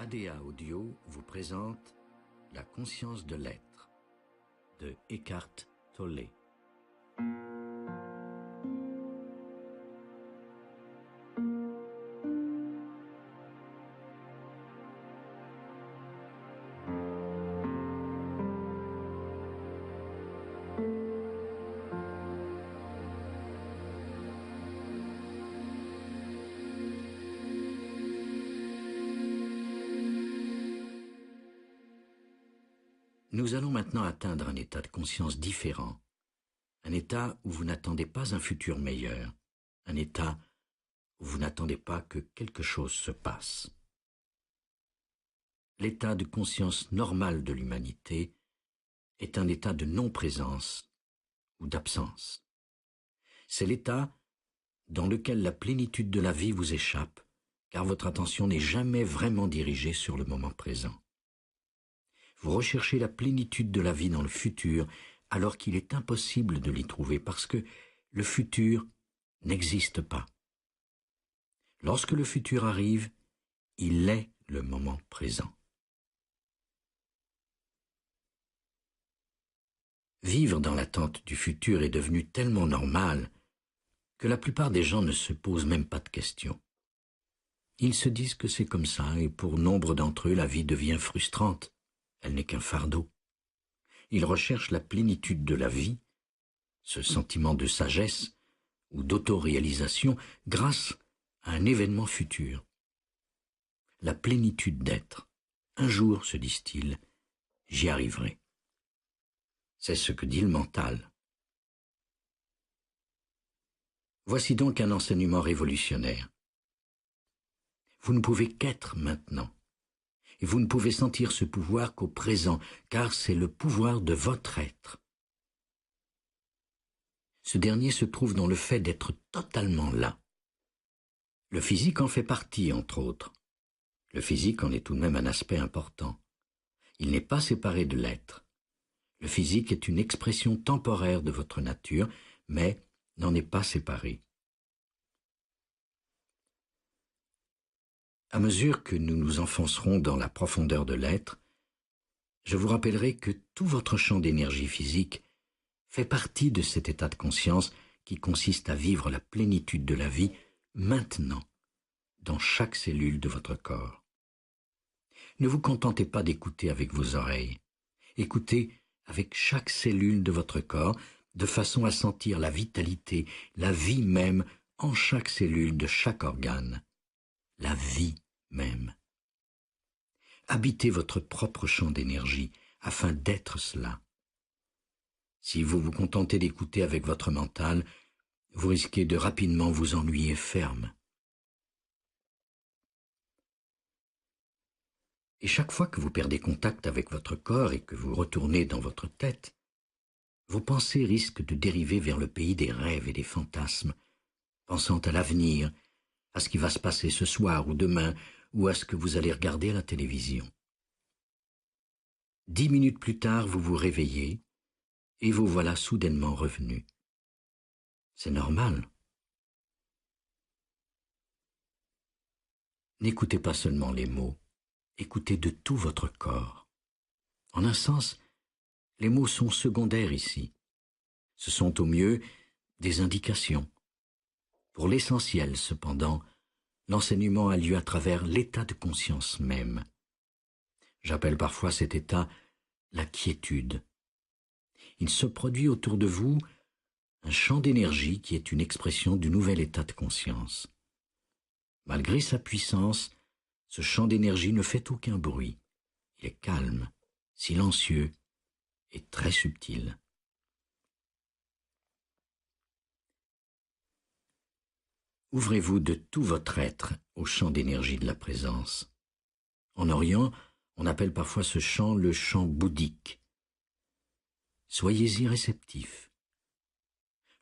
ADA Audio vous présente La conscience de l'être de Eckhart Tolle. Nous allons maintenant atteindre un état de conscience différent, un état où vous n'attendez pas un futur meilleur, un état où vous n'attendez pas que quelque chose se passe. L'état de conscience normal de l'humanité est un état de non-présence ou d'absence. C'est l'état dans lequel la plénitude de la vie vous échappe, car votre attention n'est jamais vraiment dirigée sur le moment présent. Vous recherchez la plénitude de la vie dans le futur, alors qu'il est impossible de l'y trouver parce que le futur n'existe pas. Lorsque le futur arrive, il est le moment présent. Vivre dans l'attente du futur est devenu tellement normal que la plupart des gens ne se posent même pas de questions. Ils se disent que c'est comme ça et pour nombre d'entre eux, la vie devient frustrante. Elle n'est qu'un fardeau. Ils recherchent la plénitude de la vie, ce sentiment de sagesse ou d'autoréalisation grâce à un événement futur. La plénitude d'être. Un jour, se disent-ils, j'y arriverai. C'est ce que dit le mental. Voici donc un enseignement révolutionnaire. Vous ne pouvez qu'être maintenant. Et vous ne pouvez sentir ce pouvoir qu'au présent, car c'est le pouvoir de votre être. Ce dernier se trouve dans le fait d'être totalement là. Le physique en fait partie, entre autres. Le physique en est tout de même un aspect important. Il n'est pas séparé de l'être. Le physique est une expression temporaire de votre nature, mais n'en est pas séparé. À mesure que nous nous enfoncerons dans la profondeur de l'être, je vous rappellerai que tout votre champ d'énergie physique fait partie de cet état de conscience qui consiste à vivre la plénitude de la vie maintenant, dans chaque cellule de votre corps. Ne vous contentez pas d'écouter avec vos oreilles. Écoutez avec chaque cellule de votre corps, de façon à sentir la vitalité, la vie même en chaque cellule de chaque organe. La vie même. Habitez votre propre champ d'énergie afin d'être cela. Si vous vous contentez d'écouter avec votre mental, vous risquez de rapidement vous ennuyer ferme. Et chaque fois que vous perdez contact avec votre corps et que vous retournez dans votre tête, vos pensées risquent de dériver vers le pays des rêves et des fantasmes, pensant à l'avenir, à ce qui va se passer ce soir ou demain, ou à ce que vous allez regarder à la télévision. 10 minutes plus tard, vous vous réveillez, et vous voilà soudainement revenu. C'est normal. N'écoutez pas seulement les mots, écoutez de tout votre corps. En un sens, les mots sont secondaires ici. Ce sont au mieux des indications. Pour l'essentiel, cependant, l'enseignement a lieu à travers l'état de conscience même. J'appelle parfois cet état la quiétude. Il se produit autour de vous un champ d'énergie qui est une expression du nouvel état de conscience. Malgré sa puissance, ce champ d'énergie ne fait aucun bruit. Il est calme, silencieux et très subtil. Ouvrez-vous de tout votre être au champ d'énergie de la présence. En Orient, on appelle parfois ce champ le champ bouddhique. Soyez-y réceptif.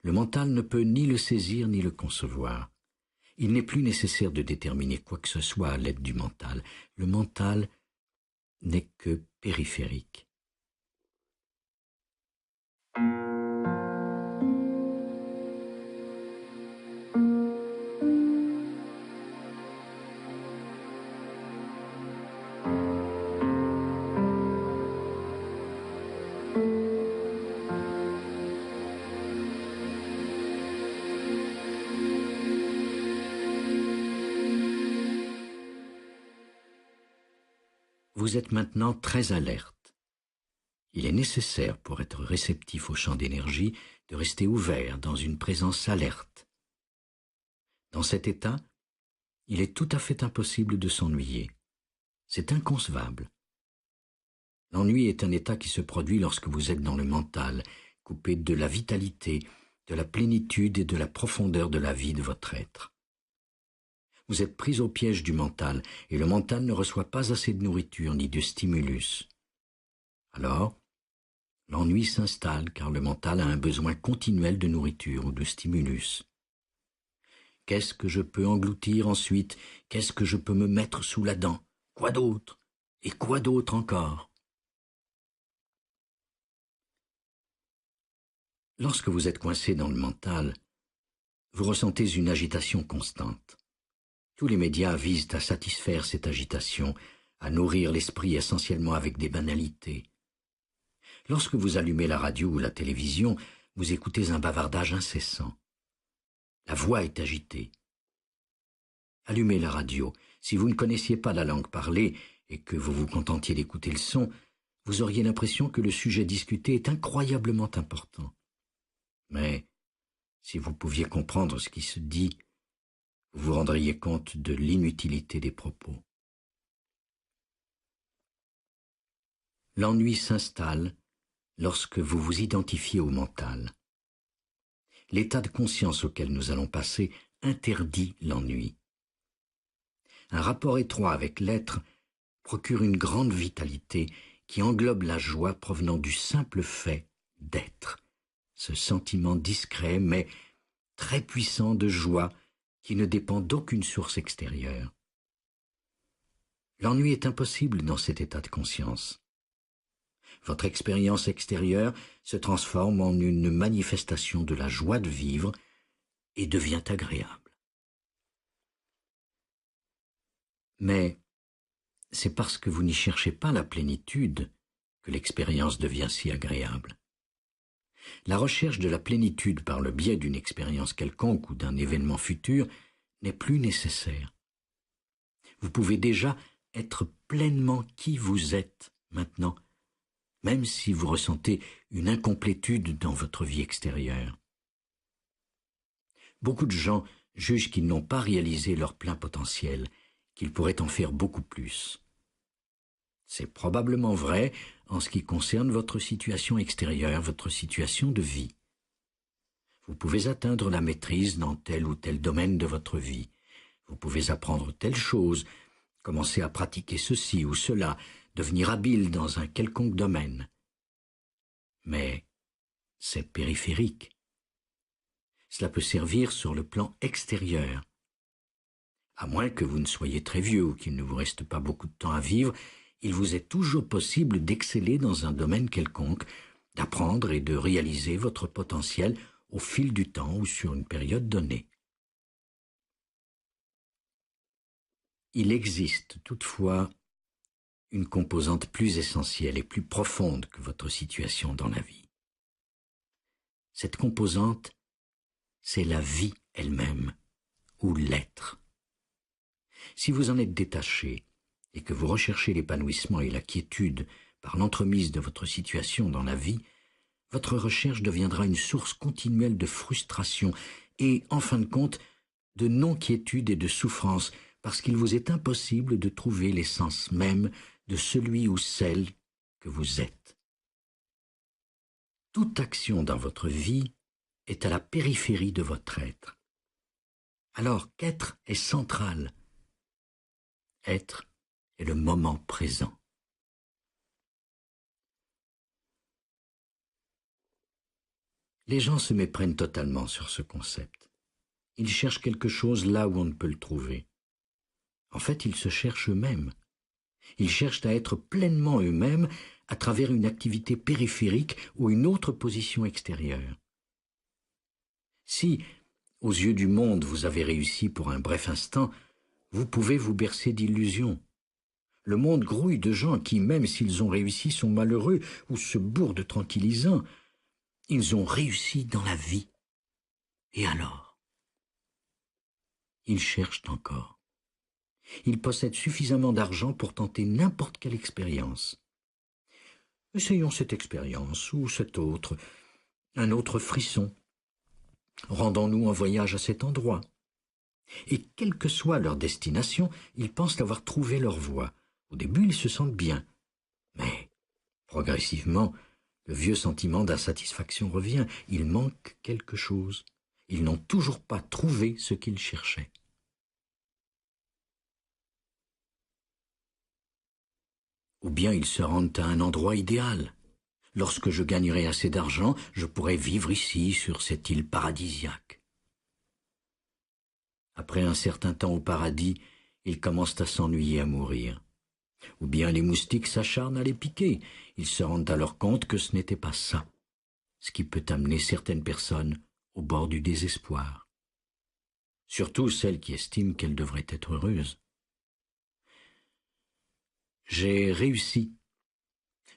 Le mental ne peut ni le saisir ni le concevoir. Il n'est plus nécessaire de déterminer quoi que ce soit à l'aide du mental. Le mental n'est que périphérique. Vous êtes maintenant très alerte. Il est nécessaire, pour être réceptif au champ d'énergie, de rester ouvert dans une présence alerte. Dans cet état, il est tout à fait impossible de s'ennuyer. C'est inconcevable. L'ennui est un état qui se produit lorsque vous êtes dans le mental, coupé de la vitalité, de la plénitude et de la profondeur de la vie de votre être. Vous êtes pris au piège du mental, et le mental ne reçoit pas assez de nourriture ni de stimulus. Alors, l'ennui s'installe car le mental a un besoin continuel de nourriture ou de stimulus. Qu'est-ce que je peux engloutir ensuite? Qu'est-ce que je peux me mettre sous la dent? Quoi d'autre? Et quoi d'autre encore? Lorsque vous êtes coincé dans le mental, vous ressentez une agitation constante. Tous les médias visent à satisfaire cette agitation, à nourrir l'esprit essentiellement avec des banalités. Lorsque vous allumez la radio ou la télévision, vous écoutez un bavardage incessant. La voix est agitée. Allumez la radio. Si vous ne connaissiez pas la langue parlée et que vous vous contentiez d'écouter le son, vous auriez l'impression que le sujet discuté est incroyablement important. Mais si vous pouviez comprendre ce qui se dit, vous vous rendriez compte de l'inutilité des propos. L'ennui s'installe lorsque vous vous identifiez au mental. L'état de conscience auquel nous allons passer interdit l'ennui. Un rapport étroit avec l'être procure une grande vitalité qui englobe la joie provenant du simple fait d'être, ce sentiment discret mais très puissant de joie qui ne dépend d'aucune source extérieure. L'ennui est impossible dans cet état de conscience. Votre expérience extérieure se transforme en une manifestation de la joie de vivre et devient agréable. Mais c'est parce que vous n'y cherchez pas la plénitude que l'expérience devient si agréable. La recherche de la plénitude par le biais d'une expérience quelconque ou d'un événement futur n'est plus nécessaire. Vous pouvez déjà être pleinement qui vous êtes maintenant, même si vous ressentez une incomplétude dans votre vie extérieure. Beaucoup de gens jugent qu'ils n'ont pas réalisé leur plein potentiel, qu'ils pourraient en faire beaucoup plus. C'est probablement vrai en ce qui concerne votre situation extérieure, votre situation de vie. Vous pouvez atteindre la maîtrise dans tel ou tel domaine de votre vie. Vous pouvez apprendre telle chose, commencer à pratiquer ceci ou cela, devenir habile dans un quelconque domaine. Mais c'est périphérique. Cela peut servir sur le plan extérieur. À moins que vous ne soyez très vieux ou qu'il ne vous reste pas beaucoup de temps à vivre, il vous est toujours possible d'exceller dans un domaine quelconque, d'apprendre et de réaliser votre potentiel au fil du temps ou sur une période donnée. Il existe toutefois une composante plus essentielle et plus profonde que votre situation dans la vie. Cette composante, c'est la vie elle-même, ou l'être. Si vous en êtes détaché et que vous recherchez l'épanouissement et la quiétude par l'entremise de votre situation dans la vie, votre recherche deviendra une source continuelle de frustration et, en fin de compte, de non-quiétude et de souffrance, parce qu'il vous est impossible de trouver l'essence même de celui ou celle que vous êtes. Toute action dans votre vie est à la périphérie de votre être. Alors qu'être est central. Être est le moment présent. Les gens se méprennent totalement sur ce concept. Ils cherchent quelque chose là où on ne peut le trouver. En fait, ils se cherchent eux-mêmes. Ils cherchent à être pleinement eux-mêmes à travers une activité périphérique ou une autre position extérieure. Si, aux yeux du monde, vous avez réussi pour un bref instant, vous pouvez vous bercer d'illusions. Le monde grouille de gens qui, même s'ils ont réussi, sont malheureux ou se bourrent de tranquillisants. Ils ont réussi dans la vie. Et alors? Ils cherchent encore. Ils possèdent suffisamment d'argent pour tenter n'importe quelle expérience. Essayons cette expérience ou cette autre, un autre frisson. Rendons-nous en voyage à cet endroit. Et quelle que soit leur destination, ils pensent avoir trouvé leur voie. Au début, ils se sentent bien. Mais, progressivement, le vieux sentiment d'insatisfaction revient. Il manque quelque chose. Ils n'ont toujours pas trouvé ce qu'ils cherchaient. Ou bien ils se rendent à un endroit idéal. Lorsque je gagnerai assez d'argent, je pourrai vivre ici, sur cette île paradisiaque. Après un certain temps au paradis, ils commencent à s'ennuyer à mourir. Ou bien les moustiques s'acharnent à les piquer. Ils se rendent alors compte que ce n'était pas ça, ce qui peut amener certaines personnes au bord du désespoir. Surtout celles qui estiment qu'elles devraient être heureuses. J'ai réussi.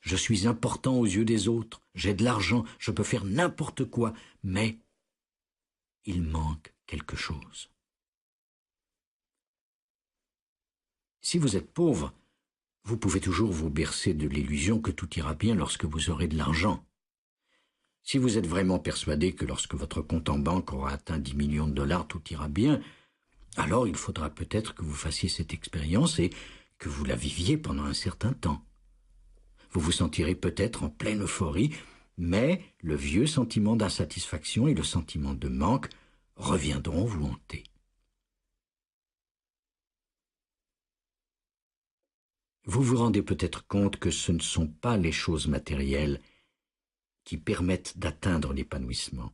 Je suis important aux yeux des autres. J'ai de l'argent. Je peux faire n'importe quoi. Mais il manque quelque chose. Si vous êtes pauvre, vous pouvez toujours vous bercer de l'illusion que tout ira bien lorsque vous aurez de l'argent. Si vous êtes vraiment persuadé que lorsque votre compte en banque aura atteint 10 millions de dollars, tout ira bien, alors il faudra peut-être que vous fassiez cette expérience et que vous la viviez pendant un certain temps. Vous vous sentirez peut-être en pleine euphorie, mais le vieux sentiment d'insatisfaction et le sentiment de manque reviendront vous hanter. Vous vous rendez peut-être compte que ce ne sont pas les choses matérielles qui permettent d'atteindre l'épanouissement.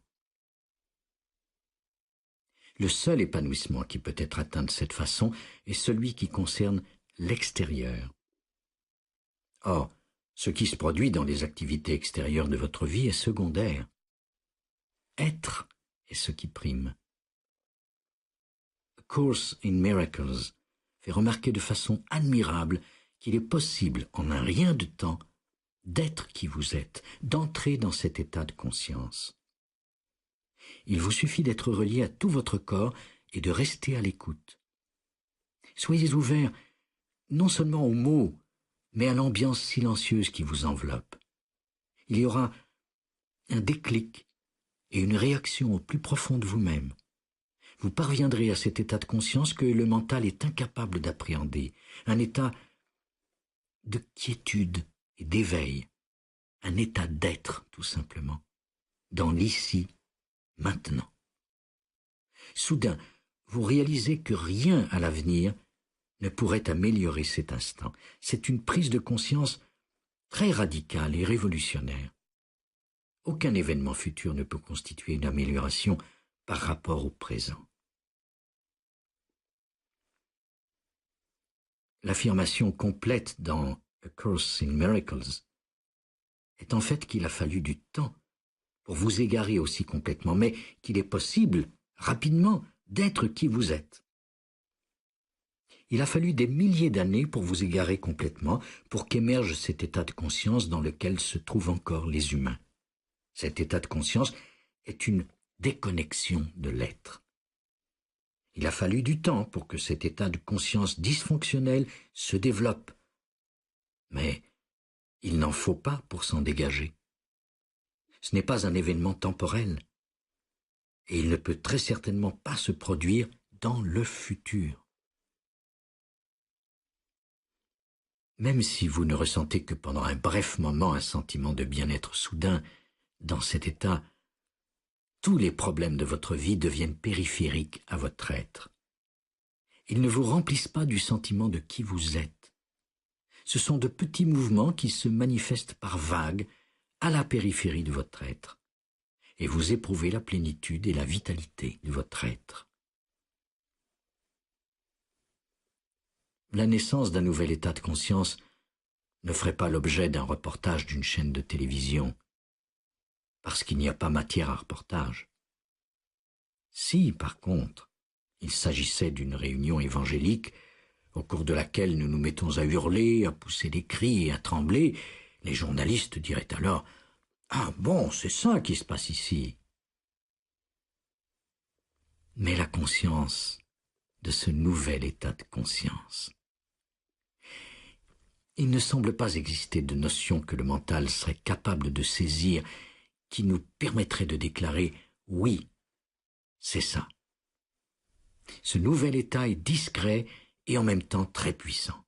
Le seul épanouissement qui peut être atteint de cette façon est celui qui concerne l'extérieur. Or, ce qui se produit dans les activités extérieures de votre vie est secondaire. Être est ce qui prime. A Course in Miracles fait remarquer de façon admirable qu'il est possible, en un rien de temps, d'être qui vous êtes, d'entrer dans cet état de conscience. Il vous suffit d'être relié à tout votre corps et de rester à l'écoute. Soyez ouverts non seulement aux mots, mais à l'ambiance silencieuse qui vous enveloppe. Il y aura un déclic et une réaction au plus profond de vous-même. Vous parviendrez à cet état de conscience que le mental est incapable d'appréhender, un état de quiétude et d'éveil, un état d'être, tout simplement, dans l'ici, maintenant. Soudain, vous réalisez que rien à l'avenir ne pourrait améliorer cet instant. C'est une prise de conscience très radicale et révolutionnaire. Aucun événement futur ne peut constituer une amélioration par rapport au présent. L'affirmation complète dans A Course in Miracles est en fait qu'il a fallu du temps pour vous égarer aussi complètement, mais qu'il est possible, rapidement, d'être qui vous êtes. Il a fallu des milliers d'années pour vous égarer complètement, pour qu'émerge cet état de conscience dans lequel se trouvent encore les humains. Cet état de conscience est une déconnexion de l'être. Il a fallu du temps pour que cet état de conscience dysfonctionnel se développe. Mais il n'en faut pas pour s'en dégager. Ce n'est pas un événement temporel. Et il ne peut très certainement pas se produire dans le futur. Même si vous ne ressentez que pendant un bref moment un sentiment de bien-être soudain, dans cet état, tous les problèmes de votre vie deviennent périphériques à votre être. Ils ne vous remplissent pas du sentiment de qui vous êtes. Ce sont de petits mouvements qui se manifestent par vagues à la périphérie de votre être, et vous éprouvez la plénitude et la vitalité de votre être. La naissance d'un nouvel état de conscience ne ferait pas l'objet d'un reportage d'une chaîne de télévision, parce qu'il n'y a pas matière à reportage. Si, par contre, il s'agissait d'une réunion évangélique au cours de laquelle nous nous mettons à hurler, à pousser des cris et à trembler, les journalistes diraient alors « Ah bon, c'est ça qui se passe ici !» Mais la conscience de ce nouvel état de conscience. Il ne semble pas exister de notion que le mental serait capable de saisir qui nous permettrait de déclarer « oui, c'est ça ». Ce nouvel état est discret et en même temps très puissant.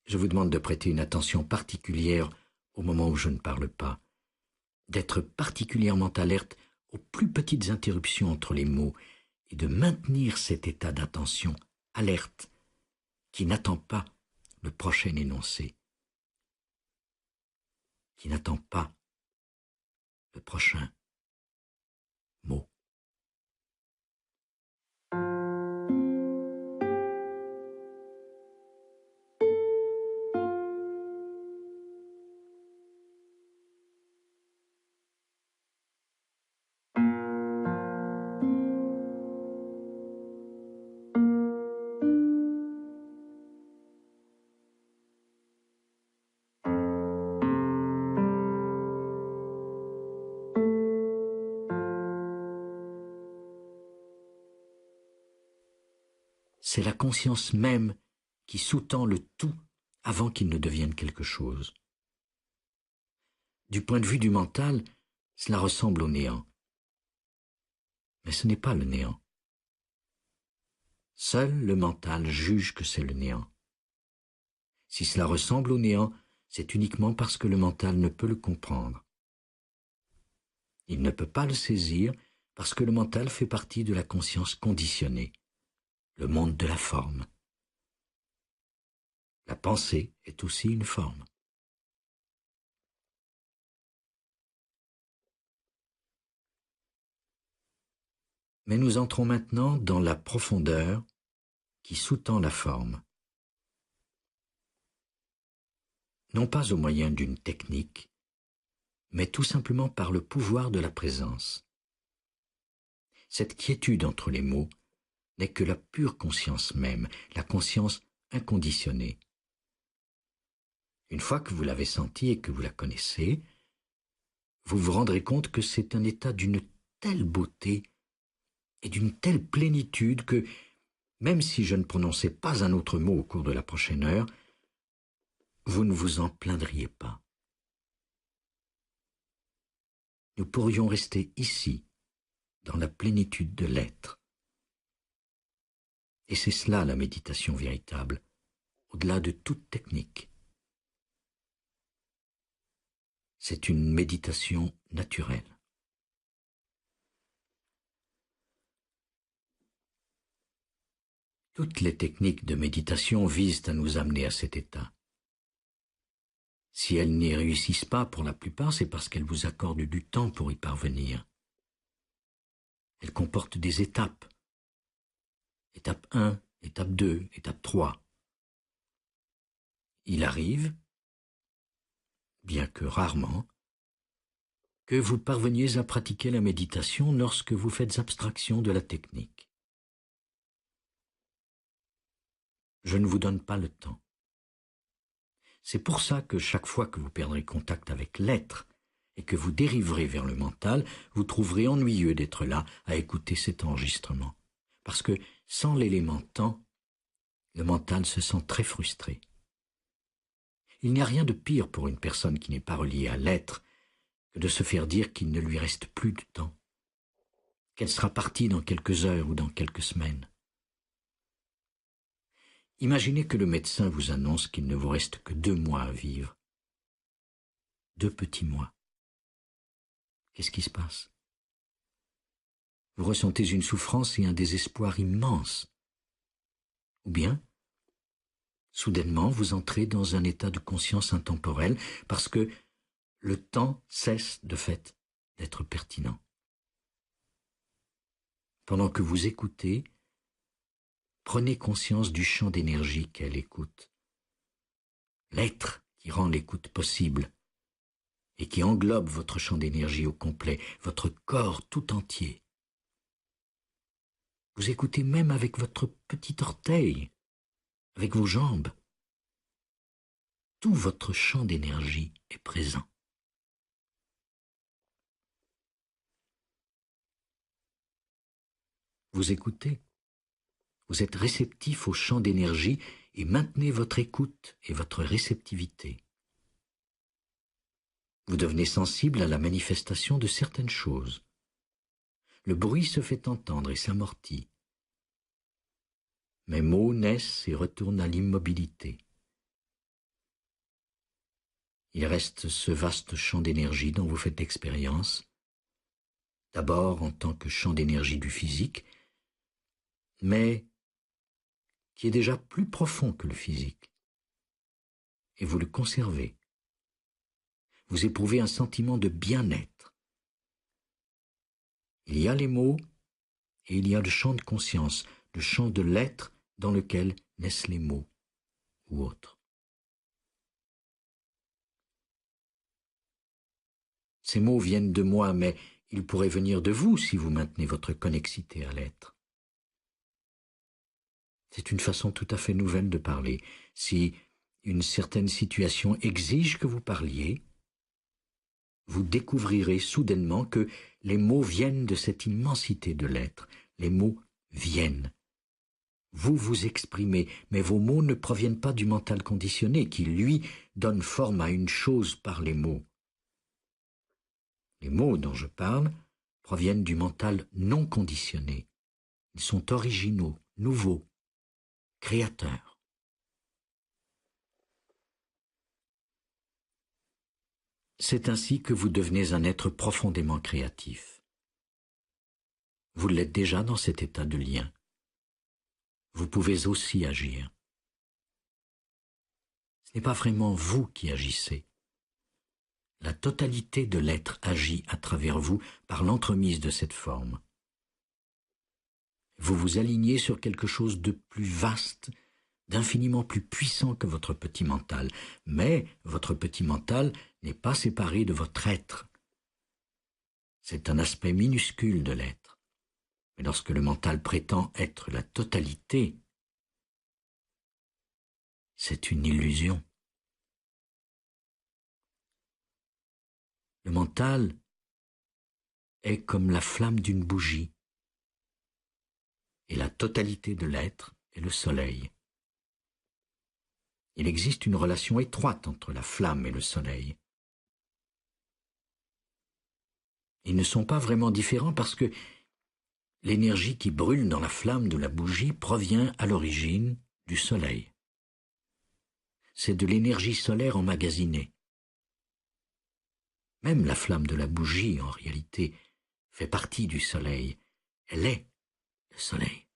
Je vous demande de prêter une attention particulière au moment où je ne parle pas, d'être particulièrement alerte aux plus petites interruptions entre les mots et de maintenir cet état d'attention alerte qui n'attend pas le prochain énoncé, qui n'attend pas le prochain mot. C'est la conscience même qui sous-tend le tout avant qu'il ne devienne quelque chose. Du point de vue du mental, cela ressemble au néant. Mais ce n'est pas le néant. Seul le mental juge que c'est le néant. Si cela ressemble au néant, c'est uniquement parce que le mental ne peut le comprendre. Il ne peut pas le saisir parce que le mental fait partie de la conscience conditionnée, le monde de la forme. La pensée est aussi une forme. Mais nous entrons maintenant dans la profondeur qui sous-tend la forme. Non pas au moyen d'une technique, mais tout simplement par le pouvoir de la présence. Cette quiétude entre les mots n'est que la pure conscience même, la conscience inconditionnée. Une fois que vous l'avez sentie et que vous la connaissez, vous vous rendrez compte que c'est un état d'une telle beauté et d'une telle plénitude que, même si je ne prononçais pas un autre mot au cours de la prochaine heure, vous ne vous en plaindriez pas. Nous pourrions rester ici, dans la plénitude de l'être. Et c'est cela la méditation véritable, au-delà de toute technique. C'est une méditation naturelle. Toutes les techniques de méditation visent à nous amener à cet état. Si elles n'y réussissent pas pour la plupart, c'est parce qu'elles vous accordent du temps pour y parvenir. Elles comportent des étapes. Étape 1, étape 2, étape 3. Il arrive, bien que rarement, que vous parveniez à pratiquer la méditation lorsque vous faites abstraction de la technique. Je ne vous donne pas le temps. C'est pour ça que chaque fois que vous perdrez contact avec l'être et que vous dériverez vers le mental, vous trouverez ennuyeux d'être là à écouter cet enregistrement. Parce que sans l'élément temps, le mental se sent très frustré. Il n'y a rien de pire pour une personne qui n'est pas reliée à l'être que de se faire dire qu'il ne lui reste plus de temps, qu'elle sera partie dans quelques heures ou dans quelques semaines. Imaginez que le médecin vous annonce qu'il ne vous reste que 2 mois à vivre. 2 petits mois. Qu'est-ce qui se passe? Vous ressentez une souffrance et un désespoir immenses. Ou bien, soudainement, vous entrez dans un état de conscience intemporelle parce que le temps cesse de fait d'être pertinent. Pendant que vous écoutez, prenez conscience du champ d'énergie qu'est l'écoute. L'être qui rend l'écoute possible et qui englobe votre champ d'énergie au complet, votre corps tout entier. Vous écoutez même avec votre petit orteil, avec vos jambes. Tout votre champ d'énergie est présent. Vous écoutez. Vous êtes réceptif au champ d'énergie et maintenez votre écoute et votre réceptivité. Vous devenez sensible à la manifestation de certaines choses. Le bruit se fait entendre et s'amortit. Mes mots naissent et retournent à l'immobilité. Il reste ce vaste champ d'énergie dont vous faites expérience, d'abord en tant que champ d'énergie du physique, mais qui est déjà plus profond que le physique. Et vous le conservez. Vous éprouvez un sentiment de bien-être. Il y a les mots et il y a le champ de conscience, le champ de l'être dans lequel naissent les mots ou autres. Ces mots viennent de moi, mais ils pourraient venir de vous si vous maintenez votre connexité à l'être. C'est une façon tout à fait nouvelle de parler. Si une certaine situation exige que vous parliez, vous découvrirez soudainement que les mots viennent de cette immensité de l'être. Les mots viennent. Vous vous exprimez, mais vos mots ne proviennent pas du mental conditionné qui, lui, donne forme à une chose par les mots. Les mots dont je parle proviennent du mental non conditionné. Ils sont originaux, nouveaux, créateurs. C'est ainsi que vous devenez un être profondément créatif. Vous l'êtes déjà dans cet état de lien. Vous pouvez aussi agir. Ce n'est pas vraiment vous qui agissez. La totalité de l'être agit à travers vous par l'entremise de cette forme. Vous vous alignez sur quelque chose de plus vaste, d'infiniment plus puissant que votre petit mental. Mais votre petit mental n'est pas séparé de votre être. C'est un aspect minuscule de l'être. Mais lorsque le mental prétend être la totalité, c'est une illusion. Le mental est comme la flamme d'une bougie, et la totalité de l'être est le soleil. Il existe une relation étroite entre la flamme et le soleil. Ils ne sont pas vraiment différents parce que l'énergie qui brûle dans la flamme de la bougie provient à l'origine du soleil. C'est de l'énergie solaire emmagasinée. Même la flamme de la bougie, en réalité, fait partie du soleil. Elle est le soleil.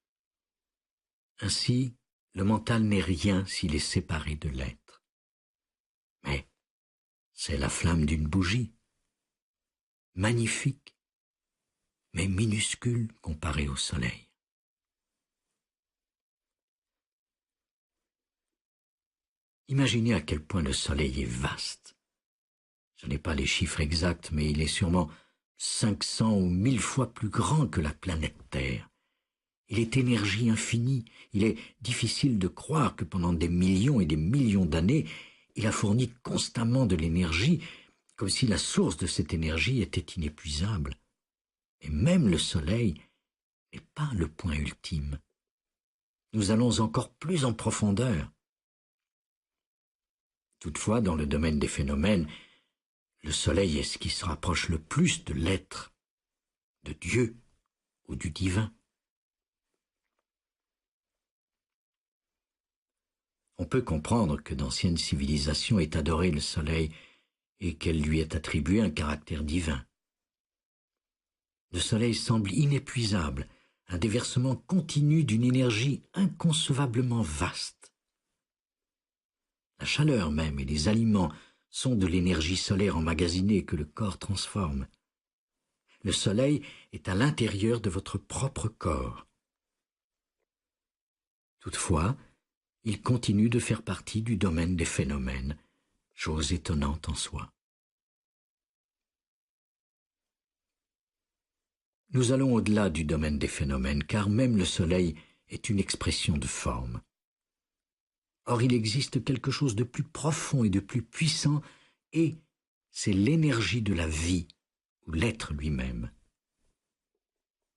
Ainsi, le mental n'est rien s'il est séparé de l'être. Mais c'est la flamme d'une bougie, magnifique, mais minuscule comparée au soleil. Imaginez à quel point le soleil est vaste. Je n'ai pas les chiffres exacts, mais il est sûrement 500 ou 1000 fois plus grand que la planète Terre. Il est énergie infinie. Il est difficile de croire que pendant des millions et des millions d'années, il a fourni constamment de l'énergie, comme si la source de cette énergie était inépuisable. Et même le Soleil n'est pas le point ultime. Nous allons encore plus en profondeur. Toutefois, dans le domaine des phénomènes, le Soleil est ce qui se rapproche le plus de l'être, de Dieu ou du divin. On peut comprendre que d'anciennes civilisations aient adoré le Soleil et qu'elle lui ait attribué un caractère divin. Le Soleil semble inépuisable, un déversement continu d'une énergie inconcevablement vaste. La chaleur même et les aliments sont de l'énergie solaire emmagasinée que le corps transforme. Le Soleil est à l'intérieur de votre propre corps. Toutefois, il continue de faire partie du domaine des phénomènes, chose étonnante en soi. Nous allons au-delà du domaine des phénomènes, car même le Soleil est une expression de forme. Or, il existe quelque chose de plus profond et de plus puissant, et c'est l'énergie de la vie, ou l'être lui-même.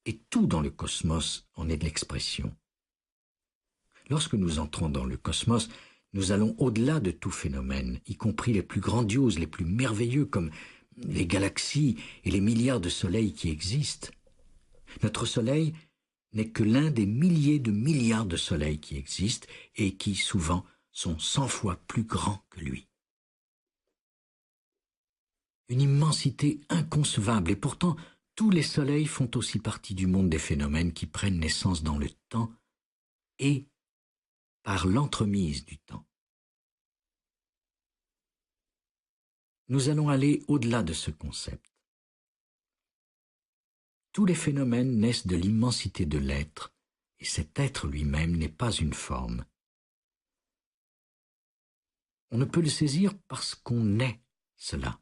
et tout dans le cosmos en est l'expression. Lorsque nous entrons dans le cosmos, nous allons au-delà de tout phénomène, y compris les plus grandioses, les plus merveilleux, comme les galaxies et les milliards de soleils qui existent. Notre Soleil n'est que l'un des milliers de milliards de soleils qui existent et qui, souvent, sont 100 fois plus grands que lui. Une immensité inconcevable, et pourtant tous les soleils font aussi partie du monde des phénomènes qui prennent naissance dans le temps et par l'entremise du temps. Nous allons aller au-delà de ce concept. Tous les phénomènes naissent de l'immensité de l'être, et cet être lui-même n'est pas une forme. On ne peut le saisir parce qu'on est cela.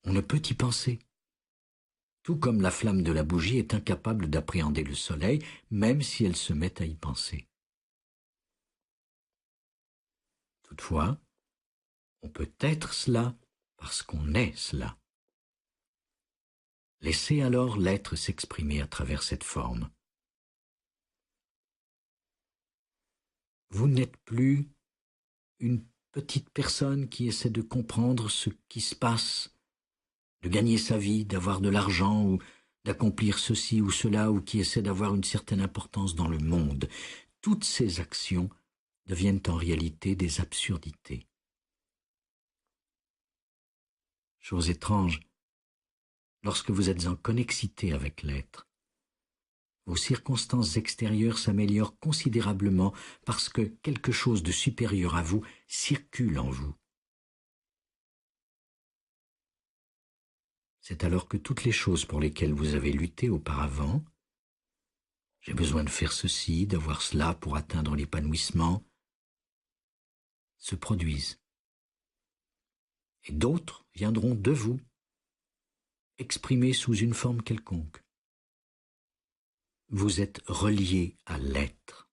On ne peut y penser. Tout comme la flamme de la bougie est incapable d'appréhender le soleil, même si elle se met à y penser. Toutefois, on peut être cela parce qu'on est cela. Laissez alors l'être s'exprimer à travers cette forme. Vous n'êtes plus une petite personne qui essaie de comprendre ce qui se passe, de gagner sa vie, d'avoir de l'argent ou d'accomplir ceci ou cela, ou qui essaie d'avoir une certaine importance dans le monde. Toutes ces actions deviennent en réalité des absurdités. Chose étrange, lorsque vous êtes en connexité avec l'être, vos circonstances extérieures s'améliorent considérablement parce que quelque chose de supérieur à vous circule en vous. C'est alors que toutes les choses pour lesquelles vous avez lutté auparavant, j'ai besoin de faire ceci, d'avoir cela pour atteindre l'épanouissement, se produisent. Et d'autres viendront de vous, exprimées sous une forme quelconque. Vous êtes relié à l'être.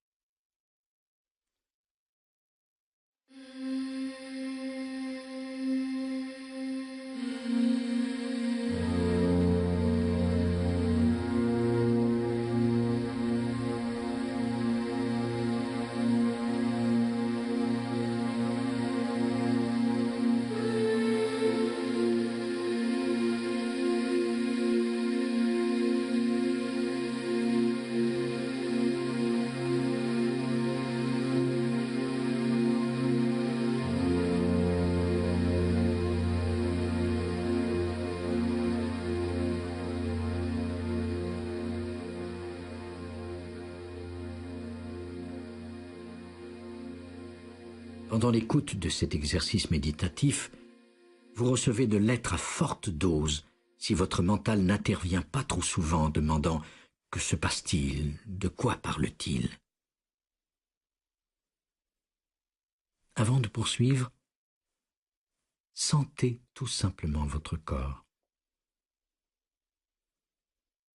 Pendant l'écoute de cet exercice méditatif, vous recevez de l'être à forte dose si votre mental n'intervient pas trop souvent en demandant « Que se passe-t-il ? De quoi parle-t-il » Avant de poursuivre, sentez tout simplement votre corps.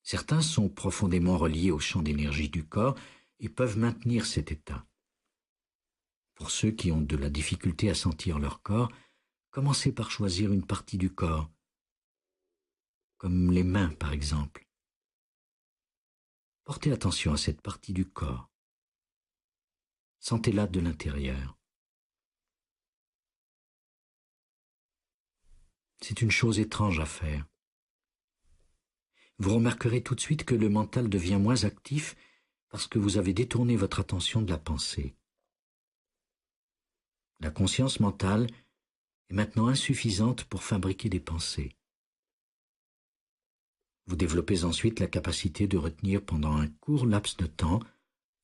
Certains sont profondément reliés au champ d'énergie du corps et peuvent maintenir cet état. Pour ceux qui ont de la difficulté à sentir leur corps, commencez par choisir une partie du corps, comme les mains par exemple. Portez attention à cette partie du corps. Sentez-la de l'intérieur. C'est une chose étrange à faire. Vous remarquerez tout de suite que le mental devient moins actif parce que vous avez détourné votre attention de la pensée. La conscience mentale est maintenant insuffisante pour fabriquer des pensées. Vous développez ensuite la capacité de retenir pendant un court laps de temps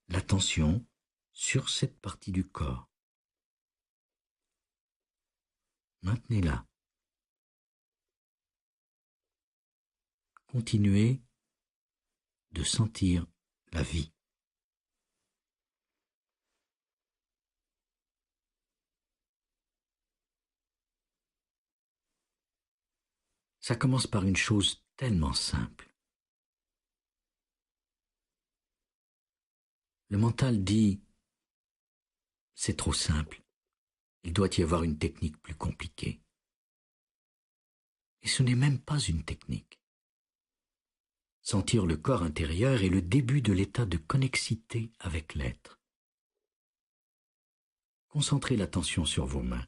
l'attention sur cette partie du corps. Maintenez-la. Continuez de sentir la vie. Ça commence par une chose tellement simple. Le mental dit « c'est trop simple, il doit y avoir une technique plus compliquée ». Et ce n'est même pas une technique. Sentir le corps intérieur est le début de l'état de connexité avec l'être. Concentrez l'attention sur vos mains.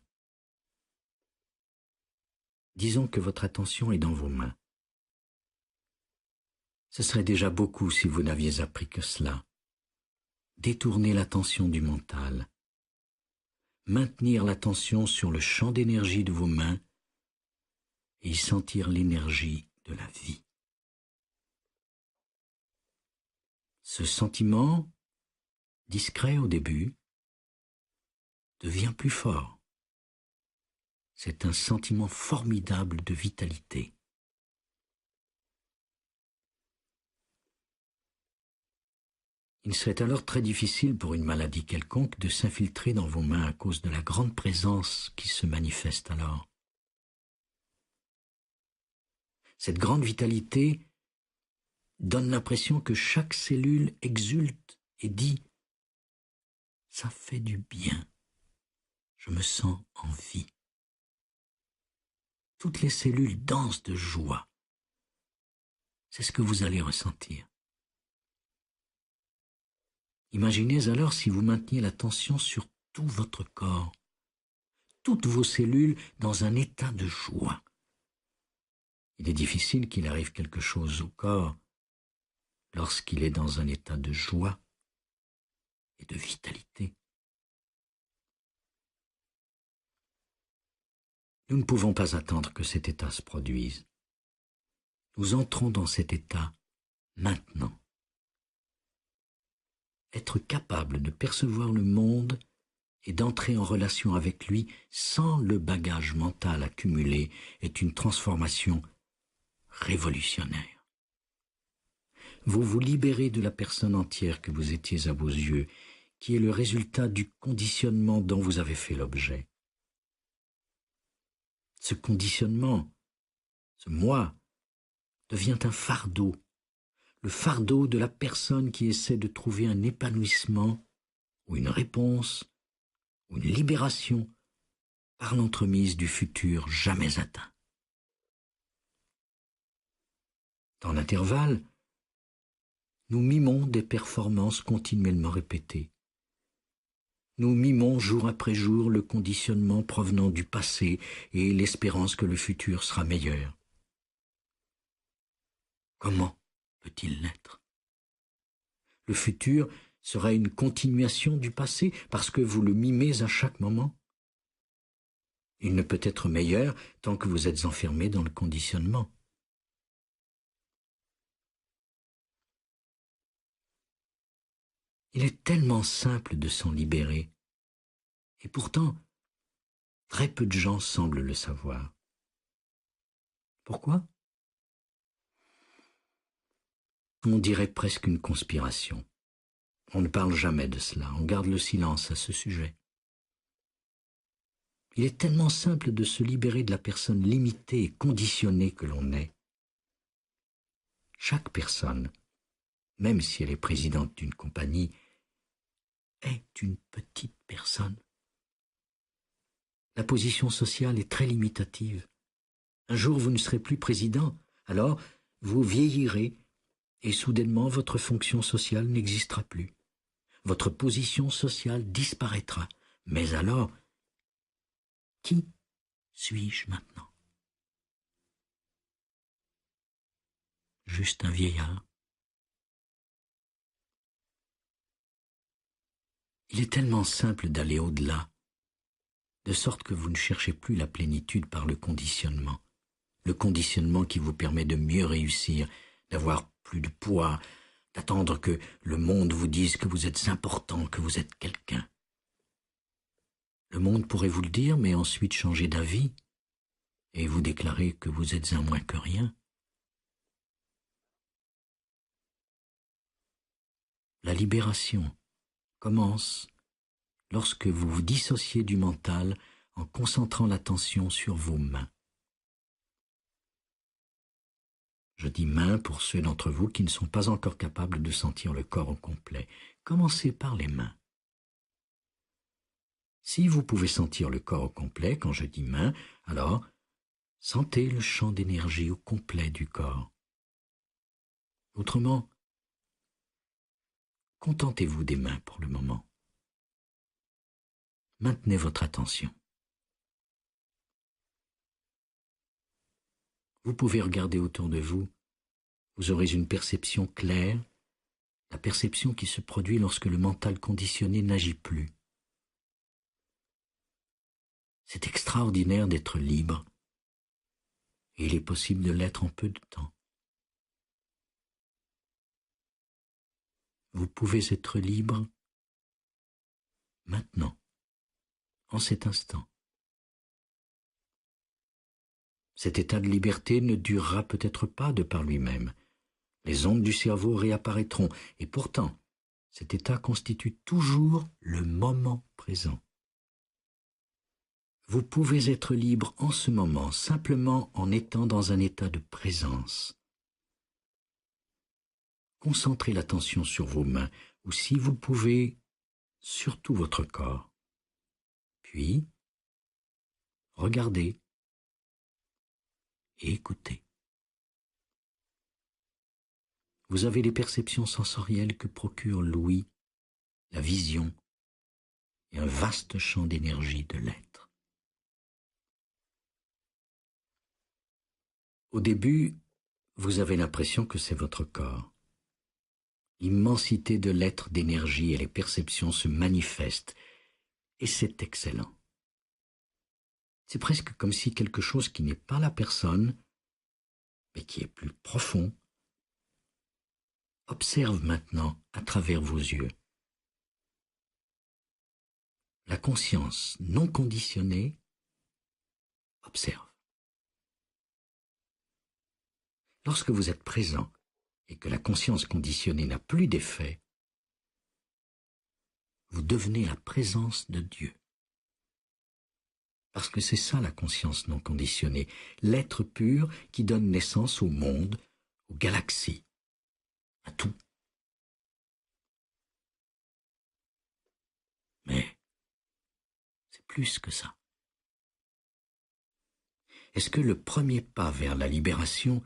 Disons que votre attention est dans vos mains. Ce serait déjà beaucoup si vous n'aviez appris que cela. Détournez l'attention du mental. Maintenir l'attention sur le champ d'énergie de vos mains et y sentir l'énergie de la vie. Ce sentiment, discret au début, devient plus fort. C'est un sentiment formidable de vitalité. Il serait alors très difficile pour une maladie quelconque de s'infiltrer dans vos mains à cause de la grande présence qui se manifeste alors. Cette grande vitalité donne l'impression que chaque cellule exulte et dit « ça fait du bien, je me sens en vie ». Toutes les cellules dansent de joie. C'est ce que vous allez ressentir. Imaginez alors si vous mainteniez l'attention sur tout votre corps, toutes vos cellules dans un état de joie. Il est difficile qu'il arrive quelque chose au corps lorsqu'il est dans un état de joie et de vitalité. Nous ne pouvons pas attendre que cet état se produise. Nous entrons dans cet état maintenant. Être capable de percevoir le monde et d'entrer en relation avec lui sans le bagage mental accumulé est une transformation révolutionnaire. Vous vous libérez de la personne entière que vous étiez à vos yeux, qui est le résultat du conditionnement dont vous avez fait l'objet. Ce conditionnement, ce moi, devient un fardeau, le fardeau de la personne qui essaie de trouver un épanouissement ou une réponse ou une libération par l'entremise du futur jamais atteint. Dans l'intervalle, nous mimons des performances continuellement répétées. Nous mimons jour après jour le conditionnement provenant du passé et l'espérance que le futur sera meilleur. Comment peut-il l'être? Le futur sera une continuation du passé parce que vous le mimez à chaque moment. Il ne peut être meilleur tant que vous êtes enfermé dans le conditionnement. Il est tellement simple de s'en libérer, et pourtant, très peu de gens semblent le savoir. Pourquoi? On dirait presque une conspiration. On ne parle jamais de cela, on garde le silence à ce sujet. Il est tellement simple de se libérer de la personne limitée et conditionnée que l'on est. Chaque personne, même si elle est présidente d'une compagnie, est une petite personne. La position sociale est très limitative. Un jour vous ne serez plus président, alors vous vieillirez et soudainement votre fonction sociale n'existera plus. Votre position sociale disparaîtra. Mais alors, qui suis-je maintenant? Juste un vieillard. Il est tellement simple d'aller au-delà, de sorte que vous ne cherchez plus la plénitude par le conditionnement qui vous permet de mieux réussir, d'avoir plus de poids, d'attendre que le monde vous dise que vous êtes important, que vous êtes quelqu'un. Le monde pourrait vous le dire, mais ensuite changer d'avis et vous déclarer que vous êtes un moins que rien. La libération commence lorsque vous vous dissociez du mental en concentrant l'attention sur vos mains. Je dis mains pour ceux d'entre vous qui ne sont pas encore capables de sentir le corps au complet. Commencez par les mains. Si vous pouvez sentir le corps au complet quand je dis mains, alors sentez le champ d'énergie au complet du corps. Autrement, contentez-vous des mains pour le moment. Maintenez votre attention. Vous pouvez regarder autour de vous. Vous aurez une perception claire, la perception qui se produit lorsque le mental conditionné n'agit plus. C'est extraordinaire d'être libre, et il est possible de l'être en peu de temps. Vous pouvez être libre maintenant, en cet instant. Cet état de liberté ne durera peut-être pas de par lui-même. Les ondes du cerveau réapparaîtront, et pourtant, cet état constitue toujours le moment présent. Vous pouvez être libre en ce moment, simplement en étant dans un état de présence. Concentrez l'attention sur vos mains, ou si vous le pouvez, sur tout votre corps. Puis, regardez et écoutez. Vous avez les perceptions sensorielles que procure l'ouïe, la vision et un vaste champ d'énergie de l'être. Au début, vous avez l'impression que c'est votre corps. L'immensité de l'être d'énergie et les perceptions se manifestent, et c'est excellent. C'est presque comme si quelque chose qui n'est pas la personne, mais qui est plus profond, observe maintenant à travers vos yeux. La conscience non conditionnée observe. Lorsque vous êtes présent et que la conscience conditionnée n'a plus d'effet, vous devenez la présence de Dieu. Parce que c'est ça la conscience non conditionnée, l'être pur qui donne naissance au monde, aux galaxies, à tout. Mais c'est plus que ça. Est-ce que le premier pas vers la libération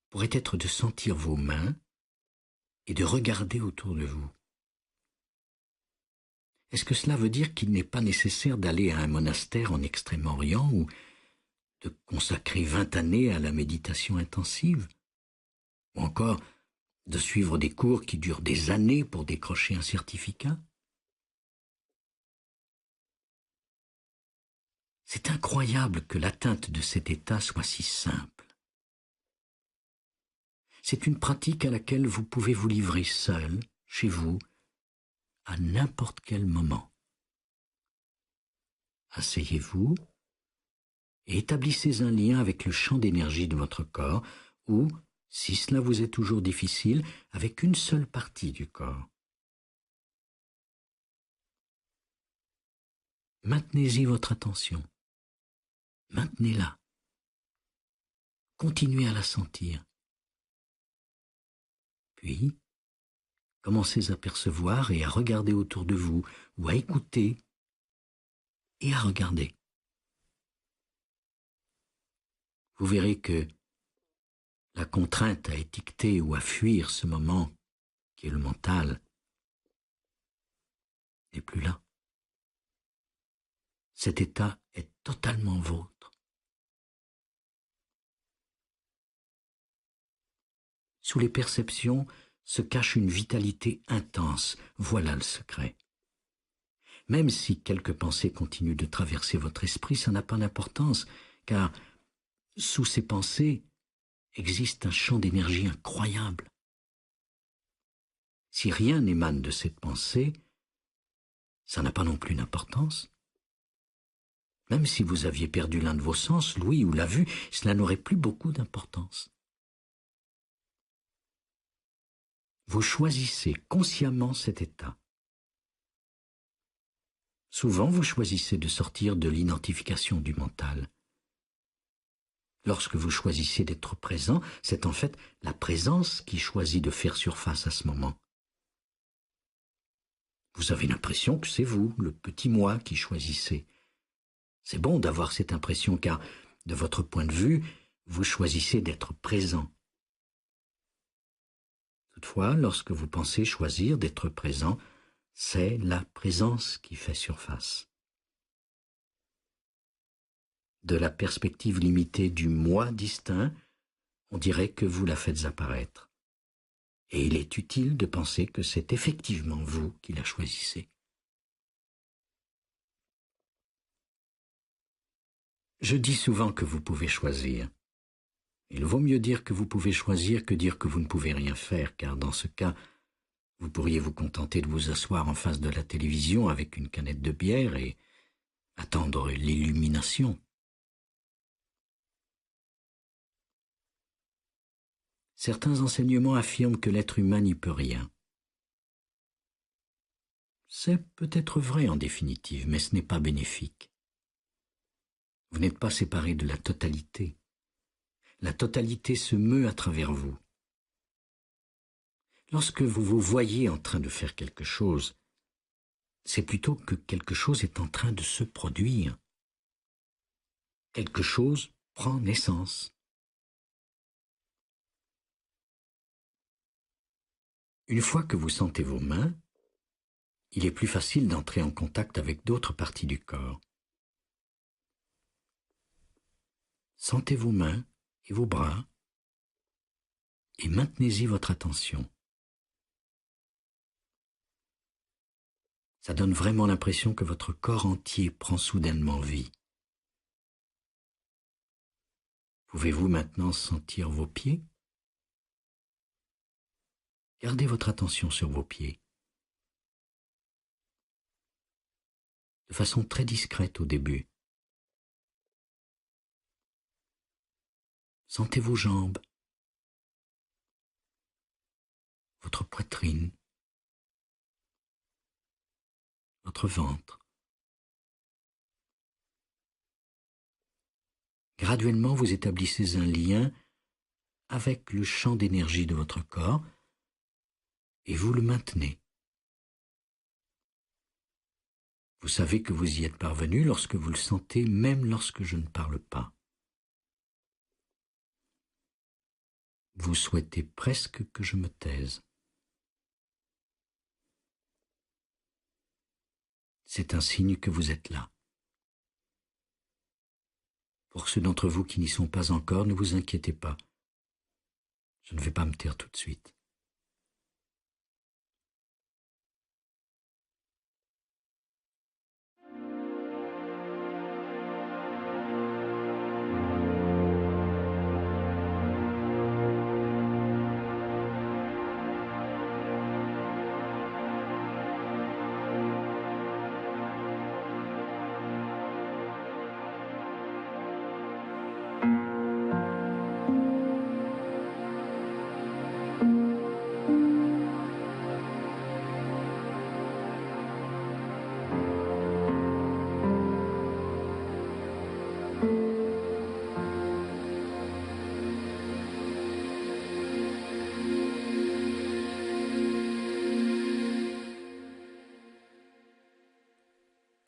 pourrait être de sentir vos mains et de regarder autour de vous? Est-ce que cela veut dire qu'il n'est pas nécessaire d'aller à un monastère en Extrême-Orient ou de consacrer 20 années à la méditation intensive? Ou encore de suivre des cours qui durent des années pour décrocher un certificat? C'est incroyable que l'atteinte de cet état soit si simple. C'est une pratique à laquelle vous pouvez vous livrer seul, chez vous, à n'importe quel moment. Asseyez-vous et établissez un lien avec le champ d'énergie de votre corps ou, si cela vous est toujours difficile, avec une seule partie du corps. Maintenez-y votre attention. Maintenez-la. Continuez à la sentir. Puis, commencez à percevoir et à regarder autour de vous, ou à écouter et à regarder. Vous verrez que la contrainte à étiqueter ou à fuir ce moment, qui est le mental, n'est plus là. Cet état est totalement vôtre. Sous les perceptions se cache une vitalité intense. Voilà le secret. Même si quelques pensées continuent de traverser votre esprit, ça n'a pas d'importance, car sous ces pensées existe un champ d'énergie incroyable. Si rien n'émane de cette pensée, ça n'a pas non plus d'importance. Même si vous aviez perdu l'un de vos sens, l'ouïe ou la vue, cela n'aurait plus beaucoup d'importance. Vous choisissez consciemment cet état. Souvent, vous choisissez de sortir de l'identification du mental. Lorsque vous choisissez d'être présent, c'est en fait la présence qui choisit de faire surface à ce moment. Vous avez l'impression que c'est vous, le petit moi, qui choisissez. C'est bon d'avoir cette impression car, de votre point de vue, vous choisissez d'être présent. Toutefois, lorsque vous pensez choisir d'être présent, c'est la présence qui fait surface. De la perspective limitée du moi distinct, on dirait que vous la faites apparaître. Et il est utile de penser que c'est effectivement vous qui la choisissez. Je dis souvent que vous pouvez choisir. Il vaut mieux dire que vous pouvez choisir que dire que vous ne pouvez rien faire, car dans ce cas, vous pourriez vous contenter de vous asseoir en face de la télévision avec une canette de bière et attendre l'illumination. Certains enseignements affirment que l'être humain n'y peut rien. C'est peut-être vrai en définitive, mais ce n'est pas bénéfique. Vous n'êtes pas séparé de la totalité. La totalité se meut à travers vous. Lorsque vous vous voyez en train de faire quelque chose, c'est plutôt que quelque chose est en train de se produire. Quelque chose prend naissance. Une fois que vous sentez vos mains, il est plus facile d'entrer en contact avec d'autres parties du corps. Sentez vos mains et vos bras et maintenez-y votre attention. Ça donne vraiment l'impression que votre corps entier prend soudainement vie. Pouvez-vous maintenant sentir vos pieds? Gardez votre attention sur vos pieds. De façon très discrète au début. Sentez vos jambes, votre poitrine, votre ventre. Graduellement, vous établissez un lien avec le champ d'énergie de votre corps et vous le maintenez. Vous savez que vous y êtes parvenu lorsque vous le sentez, même lorsque je ne parle pas. Vous souhaitez presque que je me taise. C'est un signe que vous êtes là. Pour ceux d'entre vous qui n'y sont pas encore, ne vous inquiétez pas. Je ne vais pas me taire tout de suite.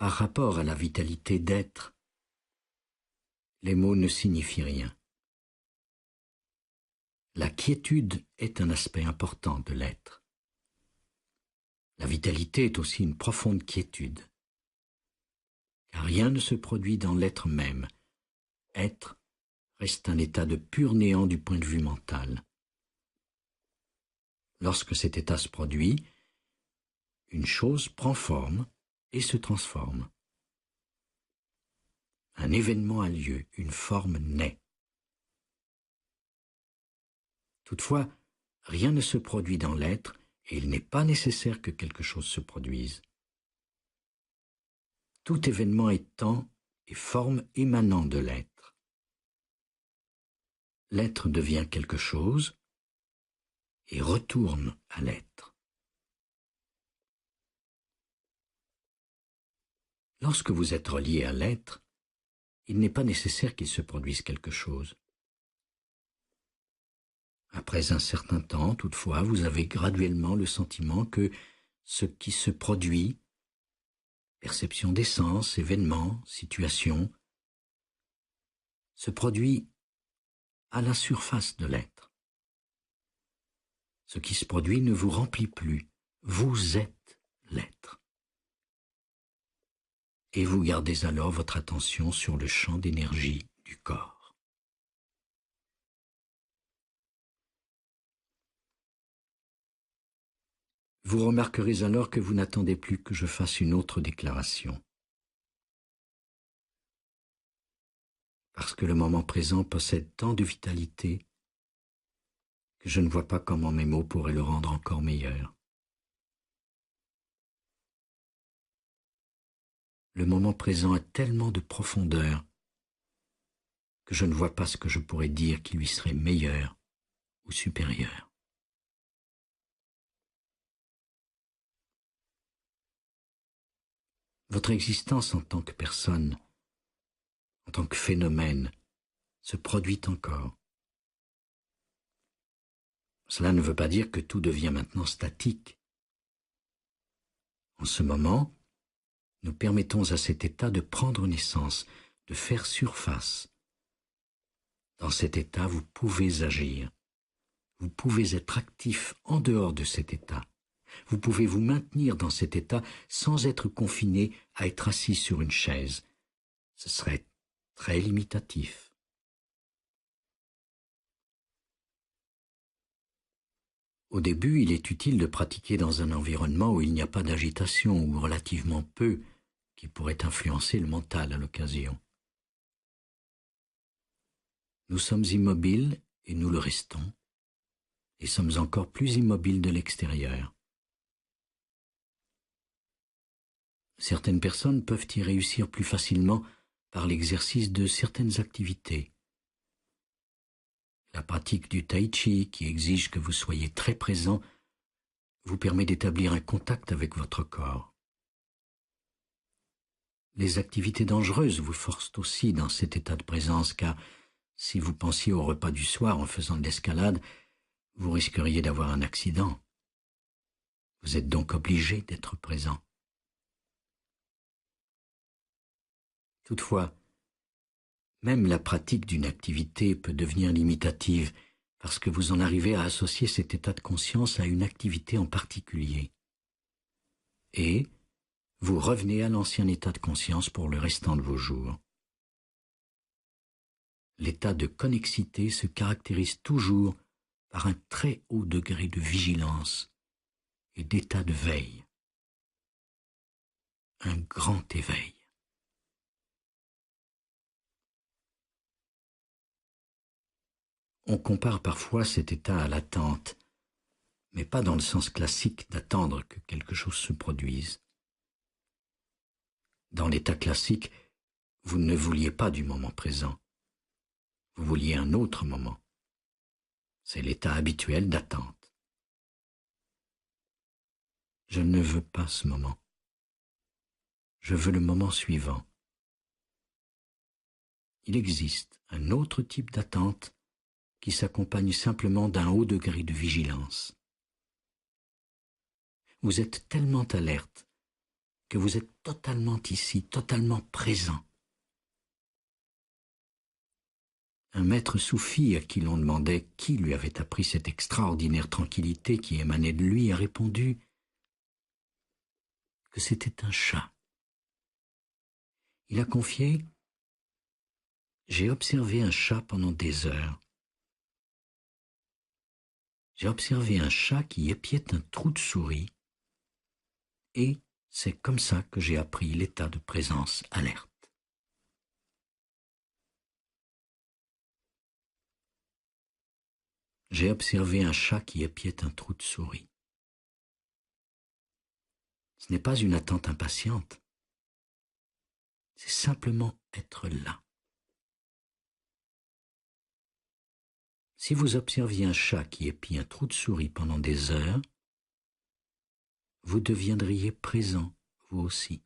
Par rapport à la vitalité d'être, les mots ne signifient rien. La quiétude est un aspect important de l'être. La vitalité est aussi une profonde quiétude, car rien ne se produit dans l'être même. Être reste un état de pur néant du point de vue mental. Lorsque cet état se produit, une chose prend forme et se transforme. Un événement a lieu, une forme naît. Toutefois, rien ne se produit dans l'être et il n'est pas nécessaire que quelque chose se produise. Tout événement est temps et forme émanant de l'être. L'être devient quelque chose et retourne à l'être. Lorsque vous êtes relié à l'être, il n'est pas nécessaire qu'il se produise quelque chose. Après un certain temps, toutefois, vous avez graduellement le sentiment que ce qui se produit, perception des sens, événements, situations, se produit à la surface de l'être. Ce qui se produit ne vous remplit plus. Vous êtes l'être. Et vous gardez alors votre attention sur le champ d'énergie du corps. Vous remarquerez alors que vous n'attendez plus que je fasse une autre déclaration. Parce que le moment présent possède tant de vitalité que je ne vois pas comment mes mots pourraient le rendre encore meilleur. Le moment présent a tellement de profondeur que je ne vois pas ce que je pourrais dire qui lui serait meilleur ou supérieur. Votre existence en tant que personne, en tant que phénomène, se produit encore. Cela ne veut pas dire que tout devient maintenant statique. En ce moment, nous permettons à cet état de prendre naissance, de faire surface. Dans cet état, vous pouvez agir. Vous pouvez être actif en dehors de cet état. Vous pouvez vous maintenir dans cet état sans être confiné à être assis sur une chaise. Ce serait très limitatif. Au début, il est utile de pratiquer dans un environnement où il n'y a pas d'agitation ou relativement peu qui pourrait influencer le mental à l'occasion. Nous sommes immobiles et nous le restons, et sommes encore plus immobiles de l'extérieur. Certaines personnes peuvent y réussir plus facilement par l'exercice de certaines activités. La pratique du tai chi, qui exige que vous soyez très présent, vous permet d'établir un contact avec votre corps. Les activités dangereuses vous forcent aussi dans cet état de présence, car si vous pensiez au repas du soir en faisant de l'escalade, vous risqueriez d'avoir un accident. Vous êtes donc obligé d'être présent. Toutefois, même la pratique d'une activité peut devenir limitative parce que vous en arrivez à associer cet état de conscience à une activité en particulier. Et vous revenez à l'ancien état de conscience pour le restant de vos jours. L'état de connexité se caractérise toujours par un très haut degré de vigilance et d'état de veille. Un grand éveil. On compare parfois cet état à l'attente, mais pas dans le sens classique d'attendre que quelque chose se produise. Dans l'état classique, vous ne vouliez pas du moment présent. Vous vouliez un autre moment. C'est l'état habituel d'attente. Je ne veux pas ce moment. Je veux le moment suivant. Il existe un autre type d'attente qui s'accompagne simplement d'un haut degré de vigilance. Vous êtes tellement alerte que vous êtes totalement ici, totalement présent. Un maître soufi à qui l'on demandait qui lui avait appris cette extraordinaire tranquillité qui émanait de lui a répondu que c'était un chat. Il a confié « J'ai observé un chat pendant des heures. J'ai observé un chat qui épiait un trou de souris et c'est comme ça que j'ai appris l'état de présence alerte. » J'ai observé un chat qui épiait un trou de souris. Ce n'est pas une attente impatiente. C'est simplement être là. Si vous observiez un chat qui épie un trou de souris pendant des heures, vous deviendriez présent, vous aussi.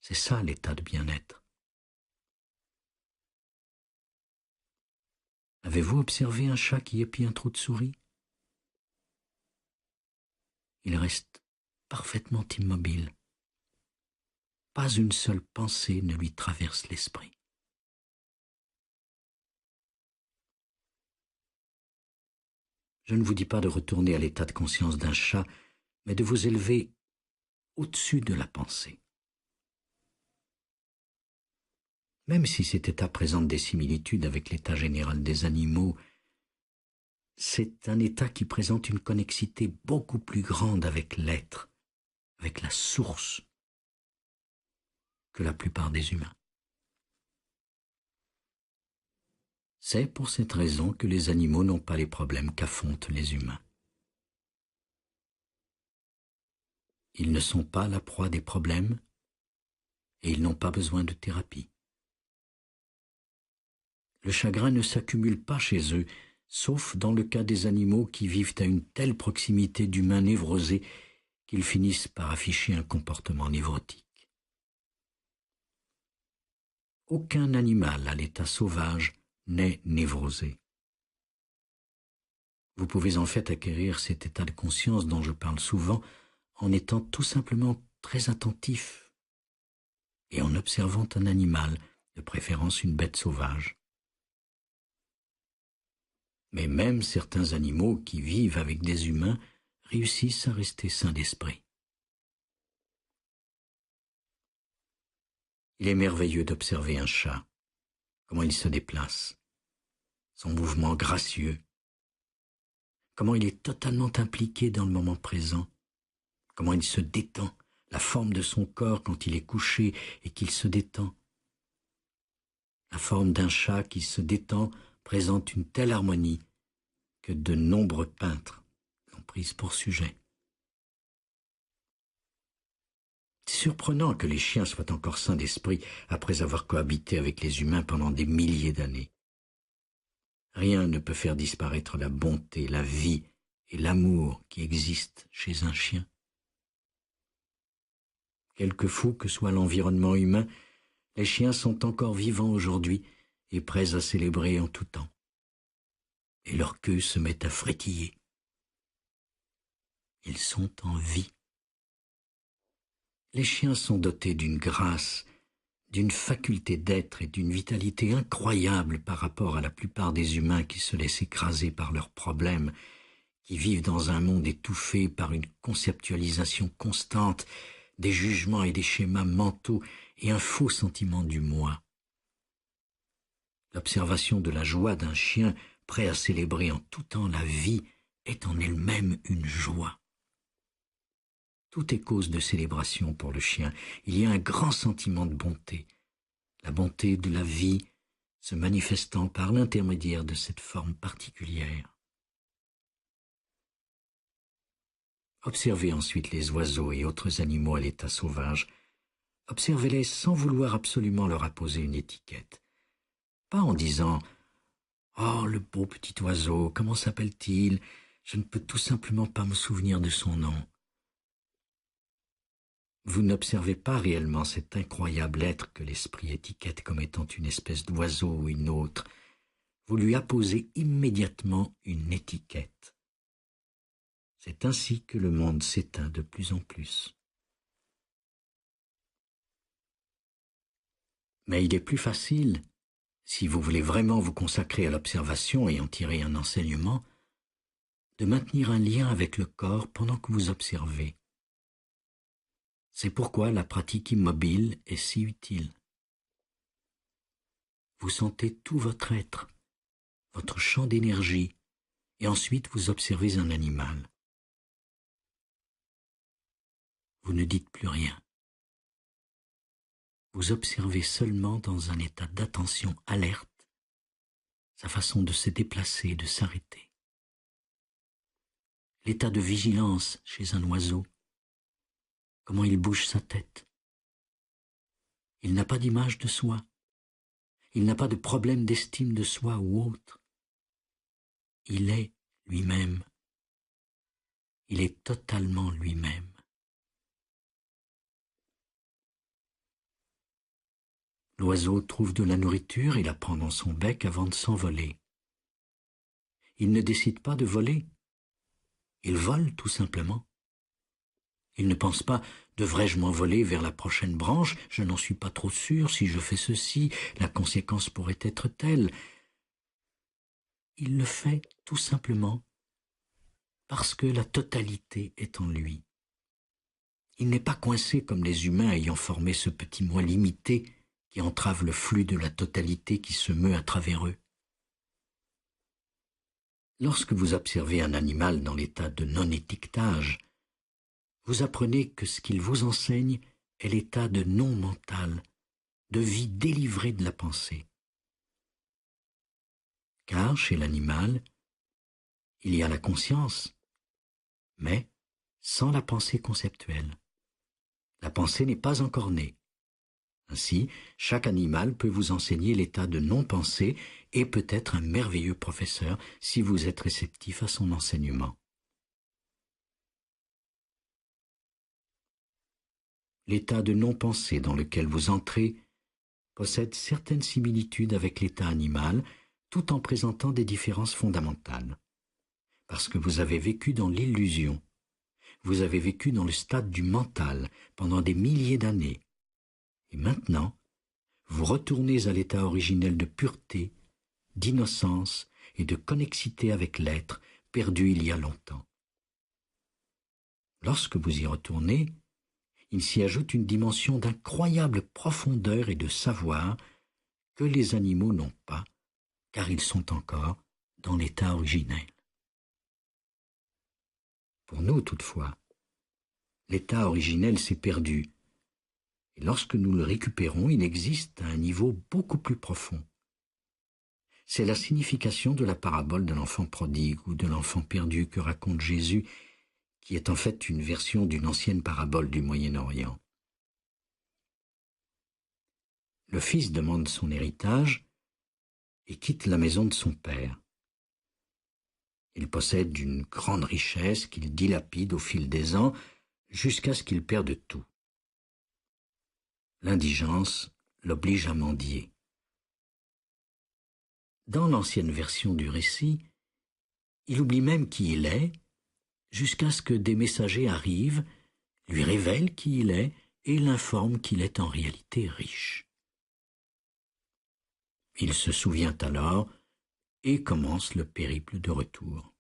C'est ça l'état de bien-être. Avez-vous observé un chat qui épie un trou de souris? Il reste parfaitement immobile. Pas une seule pensée ne lui traverse l'esprit. Je ne vous dis pas de retourner à l'état de conscience d'un chat, mais de vous élever au-dessus de la pensée. Même si cet état présente des similitudes avec l'état général des animaux, c'est un état qui présente une connexité beaucoup plus grande avec l'être, avec la source, que la plupart des humains. C'est pour cette raison que les animaux n'ont pas les problèmes qu'affrontent les humains. Ils ne sont pas la proie des problèmes et ils n'ont pas besoin de thérapie. Le chagrin ne s'accumule pas chez eux, sauf dans le cas des animaux qui vivent à une telle proximité d'humains névrosés qu'ils finissent par afficher un comportement névrotique. Aucun animal à l'état sauvage n'est névrosé. Vous pouvez en fait acquérir cet état de conscience dont je parle souvent en étant tout simplement très attentif et en observant un animal, de préférence une bête sauvage. Mais même certains animaux qui vivent avec des humains réussissent à rester sains d'esprit. Il est merveilleux d'observer un chat, comment il se déplace, son mouvement gracieux, comment il est totalement impliqué dans le moment présent, comment il se détend, la forme de son corps quand il est couché et qu'il se détend. La forme d'un chat qui se détend présente une telle harmonie que de nombreux peintres l'ont prise pour sujet. C'est surprenant que les chiens soient encore sains d'esprit après avoir cohabité avec les humains pendant des milliers d'années. Rien ne peut faire disparaître la bonté, la vie et l'amour qui existent chez un chien. Quelque fou que soit l'environnement humain, les chiens sont encore vivants aujourd'hui et prêts à célébrer en tout temps. Et leur queue se met à frétiller. Ils sont en vie. Les chiens sont dotés d'une grâce, d'une faculté d'être et d'une vitalité incroyables par rapport à la plupart des humains qui se laissent écraser par leurs problèmes, qui vivent dans un monde étouffé par une conceptualisation constante, des jugements et des schémas mentaux et un faux sentiment du moi. L'observation de la joie d'un chien prêt à célébrer en tout temps la vie est en elle-même une joie. Tout est cause de célébration pour le chien. Il y a un grand sentiment de bonté, la bonté de la vie se manifestant par l'intermédiaire de cette forme particulière. Observez ensuite les oiseaux et autres animaux à l'état sauvage. Observez-les sans vouloir absolument leur apposer une étiquette. Pas en disant « Oh, le beau petit oiseau, comment s'appelle-t-il? Je ne peux tout simplement pas me souvenir de son nom. » Vous n'observez pas réellement cet incroyable être que l'esprit étiquette comme étant une espèce d'oiseau ou une autre. Vous lui apposez immédiatement une étiquette. C'est ainsi que le monde s'éteint de plus en plus. Mais il est plus facile, si vous voulez vraiment vous consacrer à l'observation et en tirer un enseignement, de maintenir un lien avec le corps pendant que vous observez. C'est pourquoi la pratique immobile est si utile. Vous sentez tout votre être, votre champ d'énergie, et ensuite vous observez un animal. Vous ne dites plus rien. Vous observez seulement dans un état d'attention alerte, sa façon de se déplacer, de s'arrêter. L'état de vigilance chez un oiseau, comment il bouge sa tête. Il n'a pas d'image de soi. Il n'a pas de problème d'estime de soi ou autre. Il est lui-même. Il est totalement lui-même. L'oiseau trouve de la nourriture et la prend dans son bec avant de s'envoler. Il ne décide pas de voler. Il vole tout simplement. Il ne pense pas « devrais-je m'envoler vers la prochaine branche? Je n'en suis pas trop sûr. Si je fais ceci, la conséquence pourrait être telle. » Il le fait tout simplement Parce que la totalité est en lui. Il n'est pas coincé comme les humains ayant formé ce petit moi limité qui entrave le flux de la totalité qui se meut à travers eux. Lorsque vous observez un animal dans l'état de non-étiquetage, vous apprenez que ce qu'il vous enseigne est l'état de non-mental, de vie délivrée de la pensée. Car chez l'animal, il y a la conscience, mais sans la pensée conceptuelle. La pensée n'est pas encore née. Ainsi, chaque animal peut vous enseigner l'état de non-pensée et peut être un merveilleux professeur si vous êtes réceptif à son enseignement. L'état de non-pensée dans lequel vous entrez possède certaines similitudes avec l'état animal, tout en présentant des différences fondamentales. Parce que vous avez vécu dans l'illusion, vous avez vécu dans le stade du mental pendant des milliers d'années. Et maintenant, vous retournez à l'état originel de pureté, d'innocence et de connexité avec l'être perdu il y a longtemps. Lorsque vous y retournez, il s'y ajoute une dimension d'incroyable profondeur et de savoir que les animaux n'ont pas, car ils sont encore dans l'état originel. Pour nous, toutefois, l'état originel s'est perdu, et lorsque nous le récupérons, il existe à un niveau beaucoup plus profond. C'est la signification de la parabole de l'enfant prodigue ou de l'enfant perdu que raconte Jésus, qui est en fait une version d'une ancienne parabole du Moyen-Orient. Le fils demande son héritage et quitte la maison de son père. Il possède une grande richesse qu'il dilapide au fil des ans jusqu'à ce qu'il perde tout. L'indigence l'oblige à mendier. Dans l'ancienne version du récit, il oublie même qui il est, jusqu'à ce que des messagers arrivent, lui révèlent qui il est et l'informent qu'il est en réalité riche. Il se souvient alors et commence le périple de retour.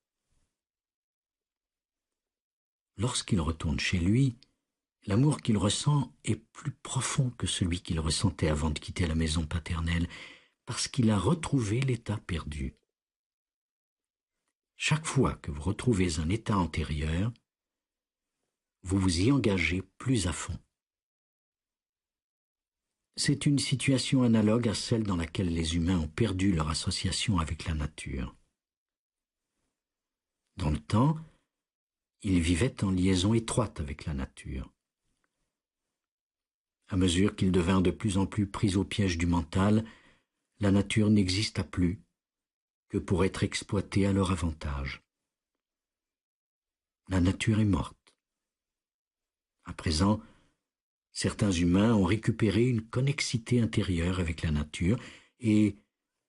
Lorsqu'il retourne chez lui, l'amour qu'il ressent est plus profond que celui qu'il ressentait avant de quitter la maison paternelle, parce qu'il a retrouvé l'état perdu. Chaque fois que vous retrouvez un état antérieur, vous vous y engagez plus à fond. C'est une situation analogue à celle dans laquelle les humains ont perdu leur association avec la nature. Dans le temps, ils vivaient en liaison étroite avec la nature. À mesure qu'ils devinrent de plus en plus pris au piège du mental, la nature n'exista plus que pour être exploitée à leur avantage. La nature est morte. À présent, certains humains ont récupéré une connexité intérieure avec la nature et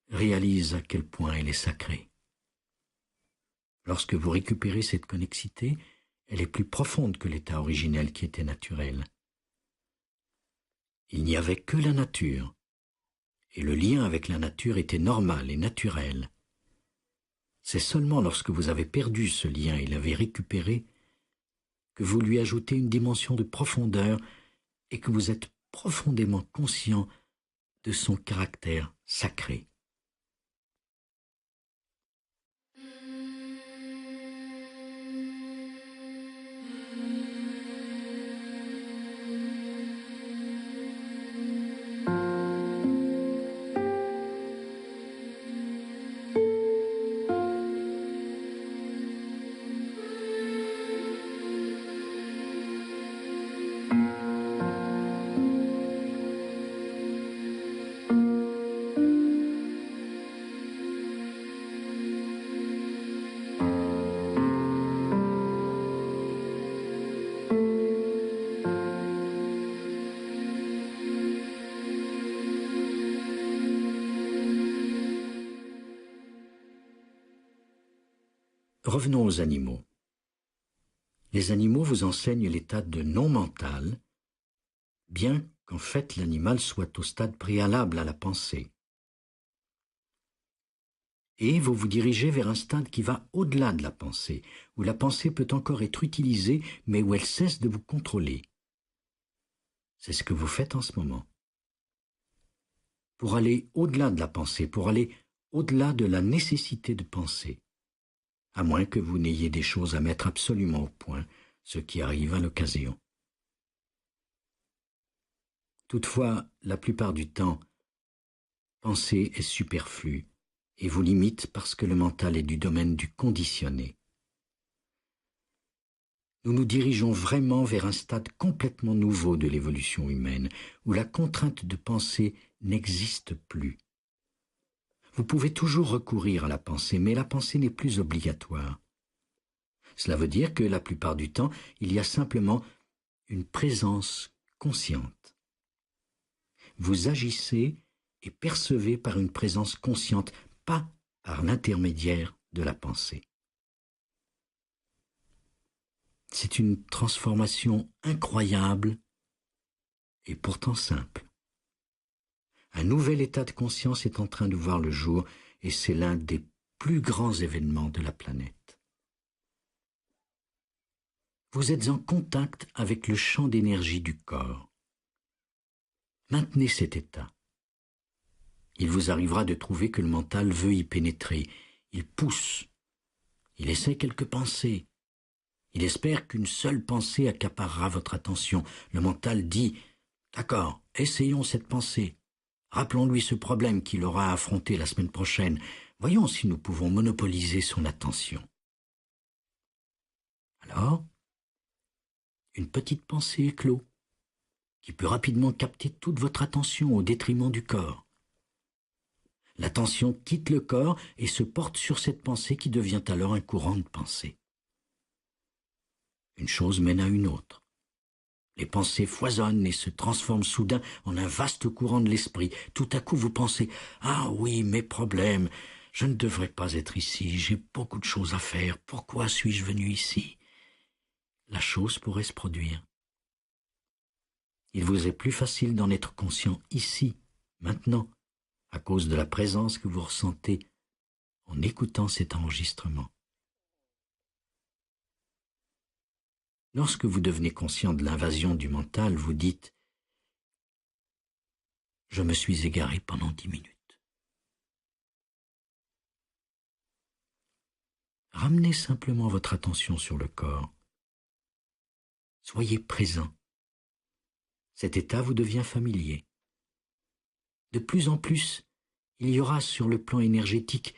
réalisent à quel point elle est sacrée. Lorsque vous récupérez cette connexité, elle est plus profonde que l'état originel qui était naturel. Il n'y avait que la nature, et le lien avec la nature était normal et naturel. C'est seulement lorsque vous avez perdu ce lien et l'avez récupéré que vous lui ajoutez une dimension de profondeur et que vous êtes profondément conscient de son caractère sacré. Revenons aux animaux. Les animaux vous enseignent l'état de non-mental, bien qu'en fait l'animal soit au stade préalable à la pensée. Et vous vous dirigez vers un stade qui va au-delà de la pensée, où la pensée peut encore être utilisée, mais où elle cesse de vous contrôler. C'est ce que vous faites en ce moment. Pour aller au-delà de la pensée, pour aller au-delà de la nécessité de penser, à moins que vous n'ayez des choses à mettre absolument au point, ce qui arrive à l'occasion. Toutefois, la plupart du temps, penser est superflu et vous limite parce que le mental est du domaine du conditionné. Nous nous dirigeons vraiment vers un stade complètement nouveau de l'évolution humaine, où la contrainte de penser n'existe plus. Vous pouvez toujours recourir à la pensée, mais la pensée n'est plus obligatoire. Cela veut dire que la plupart du temps, il y a simplement une présence consciente. Vous agissez et percevez par une présence consciente, pas par l'intermédiaire de la pensée. C'est une transformation incroyable et pourtant simple. Un nouvel état de conscience est en train de voir le jour et c'est l'un des plus grands événements de la planète. Vous êtes en contact avec le champ d'énergie du corps. Maintenez cet état. Il vous arrivera de trouver que le mental veut y pénétrer. Il pousse. Il essaie quelques pensées. Il espère qu'une seule pensée accaparera votre attention. Le mental dit « D'accord, essayons cette pensée. Rappelons-lui ce problème qu'il aura à affronter la semaine prochaine. Voyons si nous pouvons monopoliser son attention. » Alors, une petite pensée éclot, qui peut rapidement capter toute votre attention au détriment du corps. L'attention quitte le corps et se porte sur cette pensée qui devient alors un courant de pensée. Une chose mène à une autre. Les pensées foisonnent et se transforment soudain en un vaste courant de l'esprit. Tout à coup, vous pensez « Ah oui, mes problèmes, je ne devrais pas être ici, j'ai beaucoup de choses à faire, pourquoi suis-je venu ici ?» La chose pourrait se produire. Il vous est plus facile d'en être conscient ici, maintenant, à cause de la présence que vous ressentez en écoutant cet enregistrement. Lorsque vous devenez conscient de l'invasion du mental, vous dites « Je me suis égaré pendant 10 minutes. » Ramenez simplement votre attention sur le corps. Soyez présent. Cet état vous devient familier. De plus en plus, il y aura sur le plan énergétique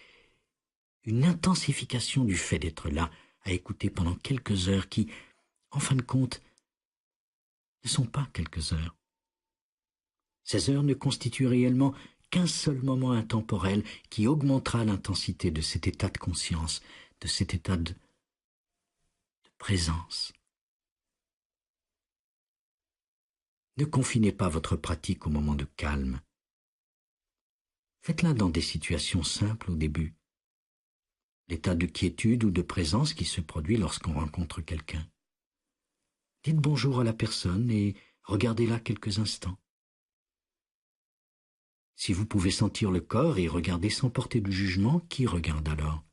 une intensification du fait d'être là, à écouter pendant quelques heures qui, en fin de compte, ne sont pas quelques heures. Ces heures ne constituent réellement qu'un seul moment intemporel qui augmentera l'intensité de cet état de conscience, de cet état de présence. Ne confinez pas votre pratique au moment de calme. Faites-la dans des situations simples au début. L'état de quiétude ou de présence qui se produit lorsqu'on rencontre quelqu'un. Dites bonjour à la personne et regardez-la quelques instants. Si vous pouvez sentir le corps et regarder sans porter de jugement, qui regarde alors?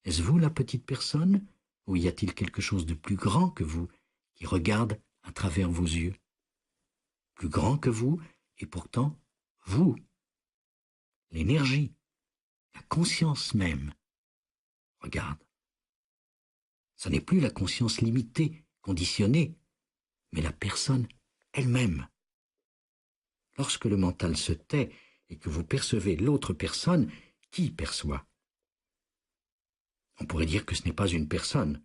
Est-ce vous la petite personne, ou y a-t-il quelque chose de plus grand que vous qui regarde à travers vos yeux? Plus grand que vous, et pourtant, vous, l'énergie, la conscience même, regarde. Ce n'est plus la conscience limitée, conditionnée, mais la personne elle-même. Lorsque le mental se tait et que vous percevez l'autre personne, qui perçoit? On pourrait dire que ce n'est pas une personne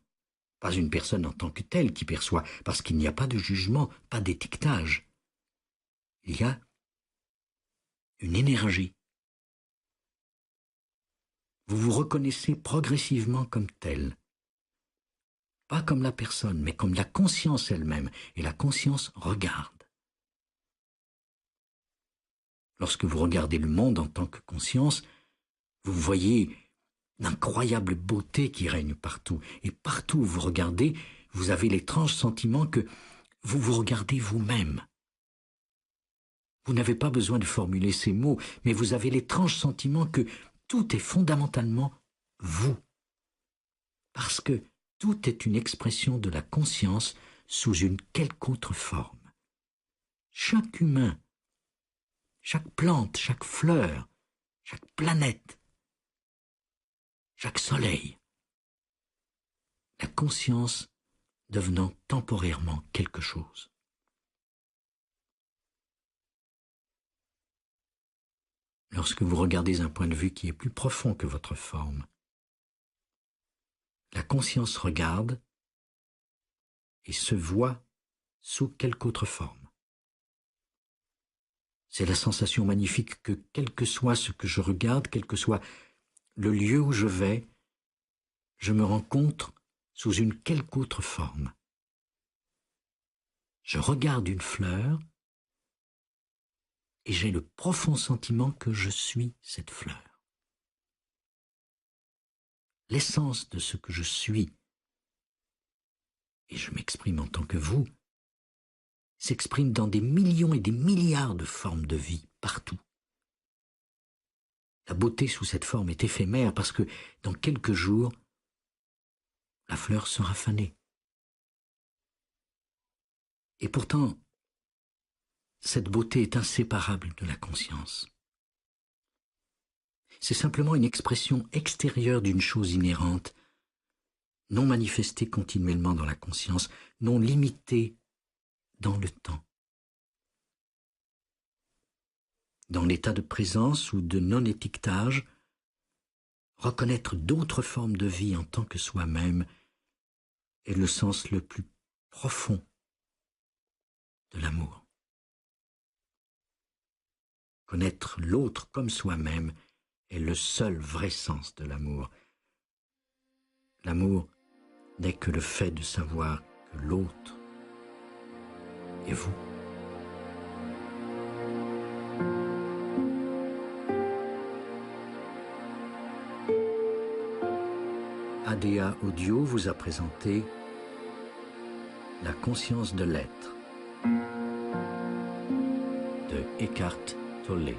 en tant que telle qui perçoit, parce qu'il n'y a pas de jugement, pas d'étiquetage. Il y a une énergie. Vous vous reconnaissez progressivement comme tel. Pas comme la personne, mais comme la conscience elle-même, et la conscience regarde. Lorsque vous regardez le monde en tant que conscience, vous voyez l'incroyable beauté qui règne partout. Et partout où vous regardez, vous avez l'étrange sentiment que vous vous regardez vous-même. Vous n'avez pas besoin de formuler ces mots, mais vous avez l'étrange sentiment que tout est fondamentalement vous. Parce que tout est une expression de la conscience sous une quelque autre forme. Chaque humain, chaque plante, chaque fleur, chaque planète, chaque soleil, la conscience devenant temporairement quelque chose. Lorsque vous regardez un point de vue qui est plus profond que votre forme, la conscience regarde et se voit sous quelque autre forme. C'est la sensation magnifique que, quel que soit ce que je regarde, quel que soit le lieu où je vais, je me rencontre sous une quelque autre forme. Je regarde une fleur et j'ai le profond sentiment que je suis cette fleur. L'essence de ce que je suis, et je m'exprime en tant que vous, s'exprime dans des millions et des milliards de formes de vie partout. La beauté sous cette forme est éphémère parce que dans quelques jours, la fleur sera fanée. Et pourtant, cette beauté est inséparable de la conscience. C'est simplement une expression extérieure d'une chose inhérente, non manifestée continuellement dans la conscience, non limitée dans le temps. Dans l'état de présence ou de non-étiquetage, reconnaître d'autres formes de vie en tant que soi-même est le sens le plus profond de l'amour. Connaître l'autre comme soi-même est le seul vrai sens de l'amour. L'amour n'est que le fait de savoir que l'autre est vous. ADA Audio vous a présenté La conscience de l'être de Eckhart Tolle.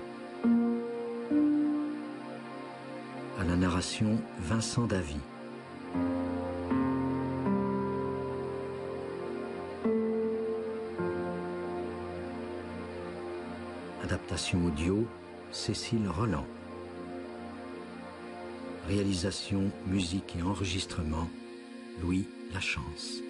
À la narration Vincent Davy. Adaptation audio Cécile Roland. Réalisation, musique et enregistrement Louis Lachance.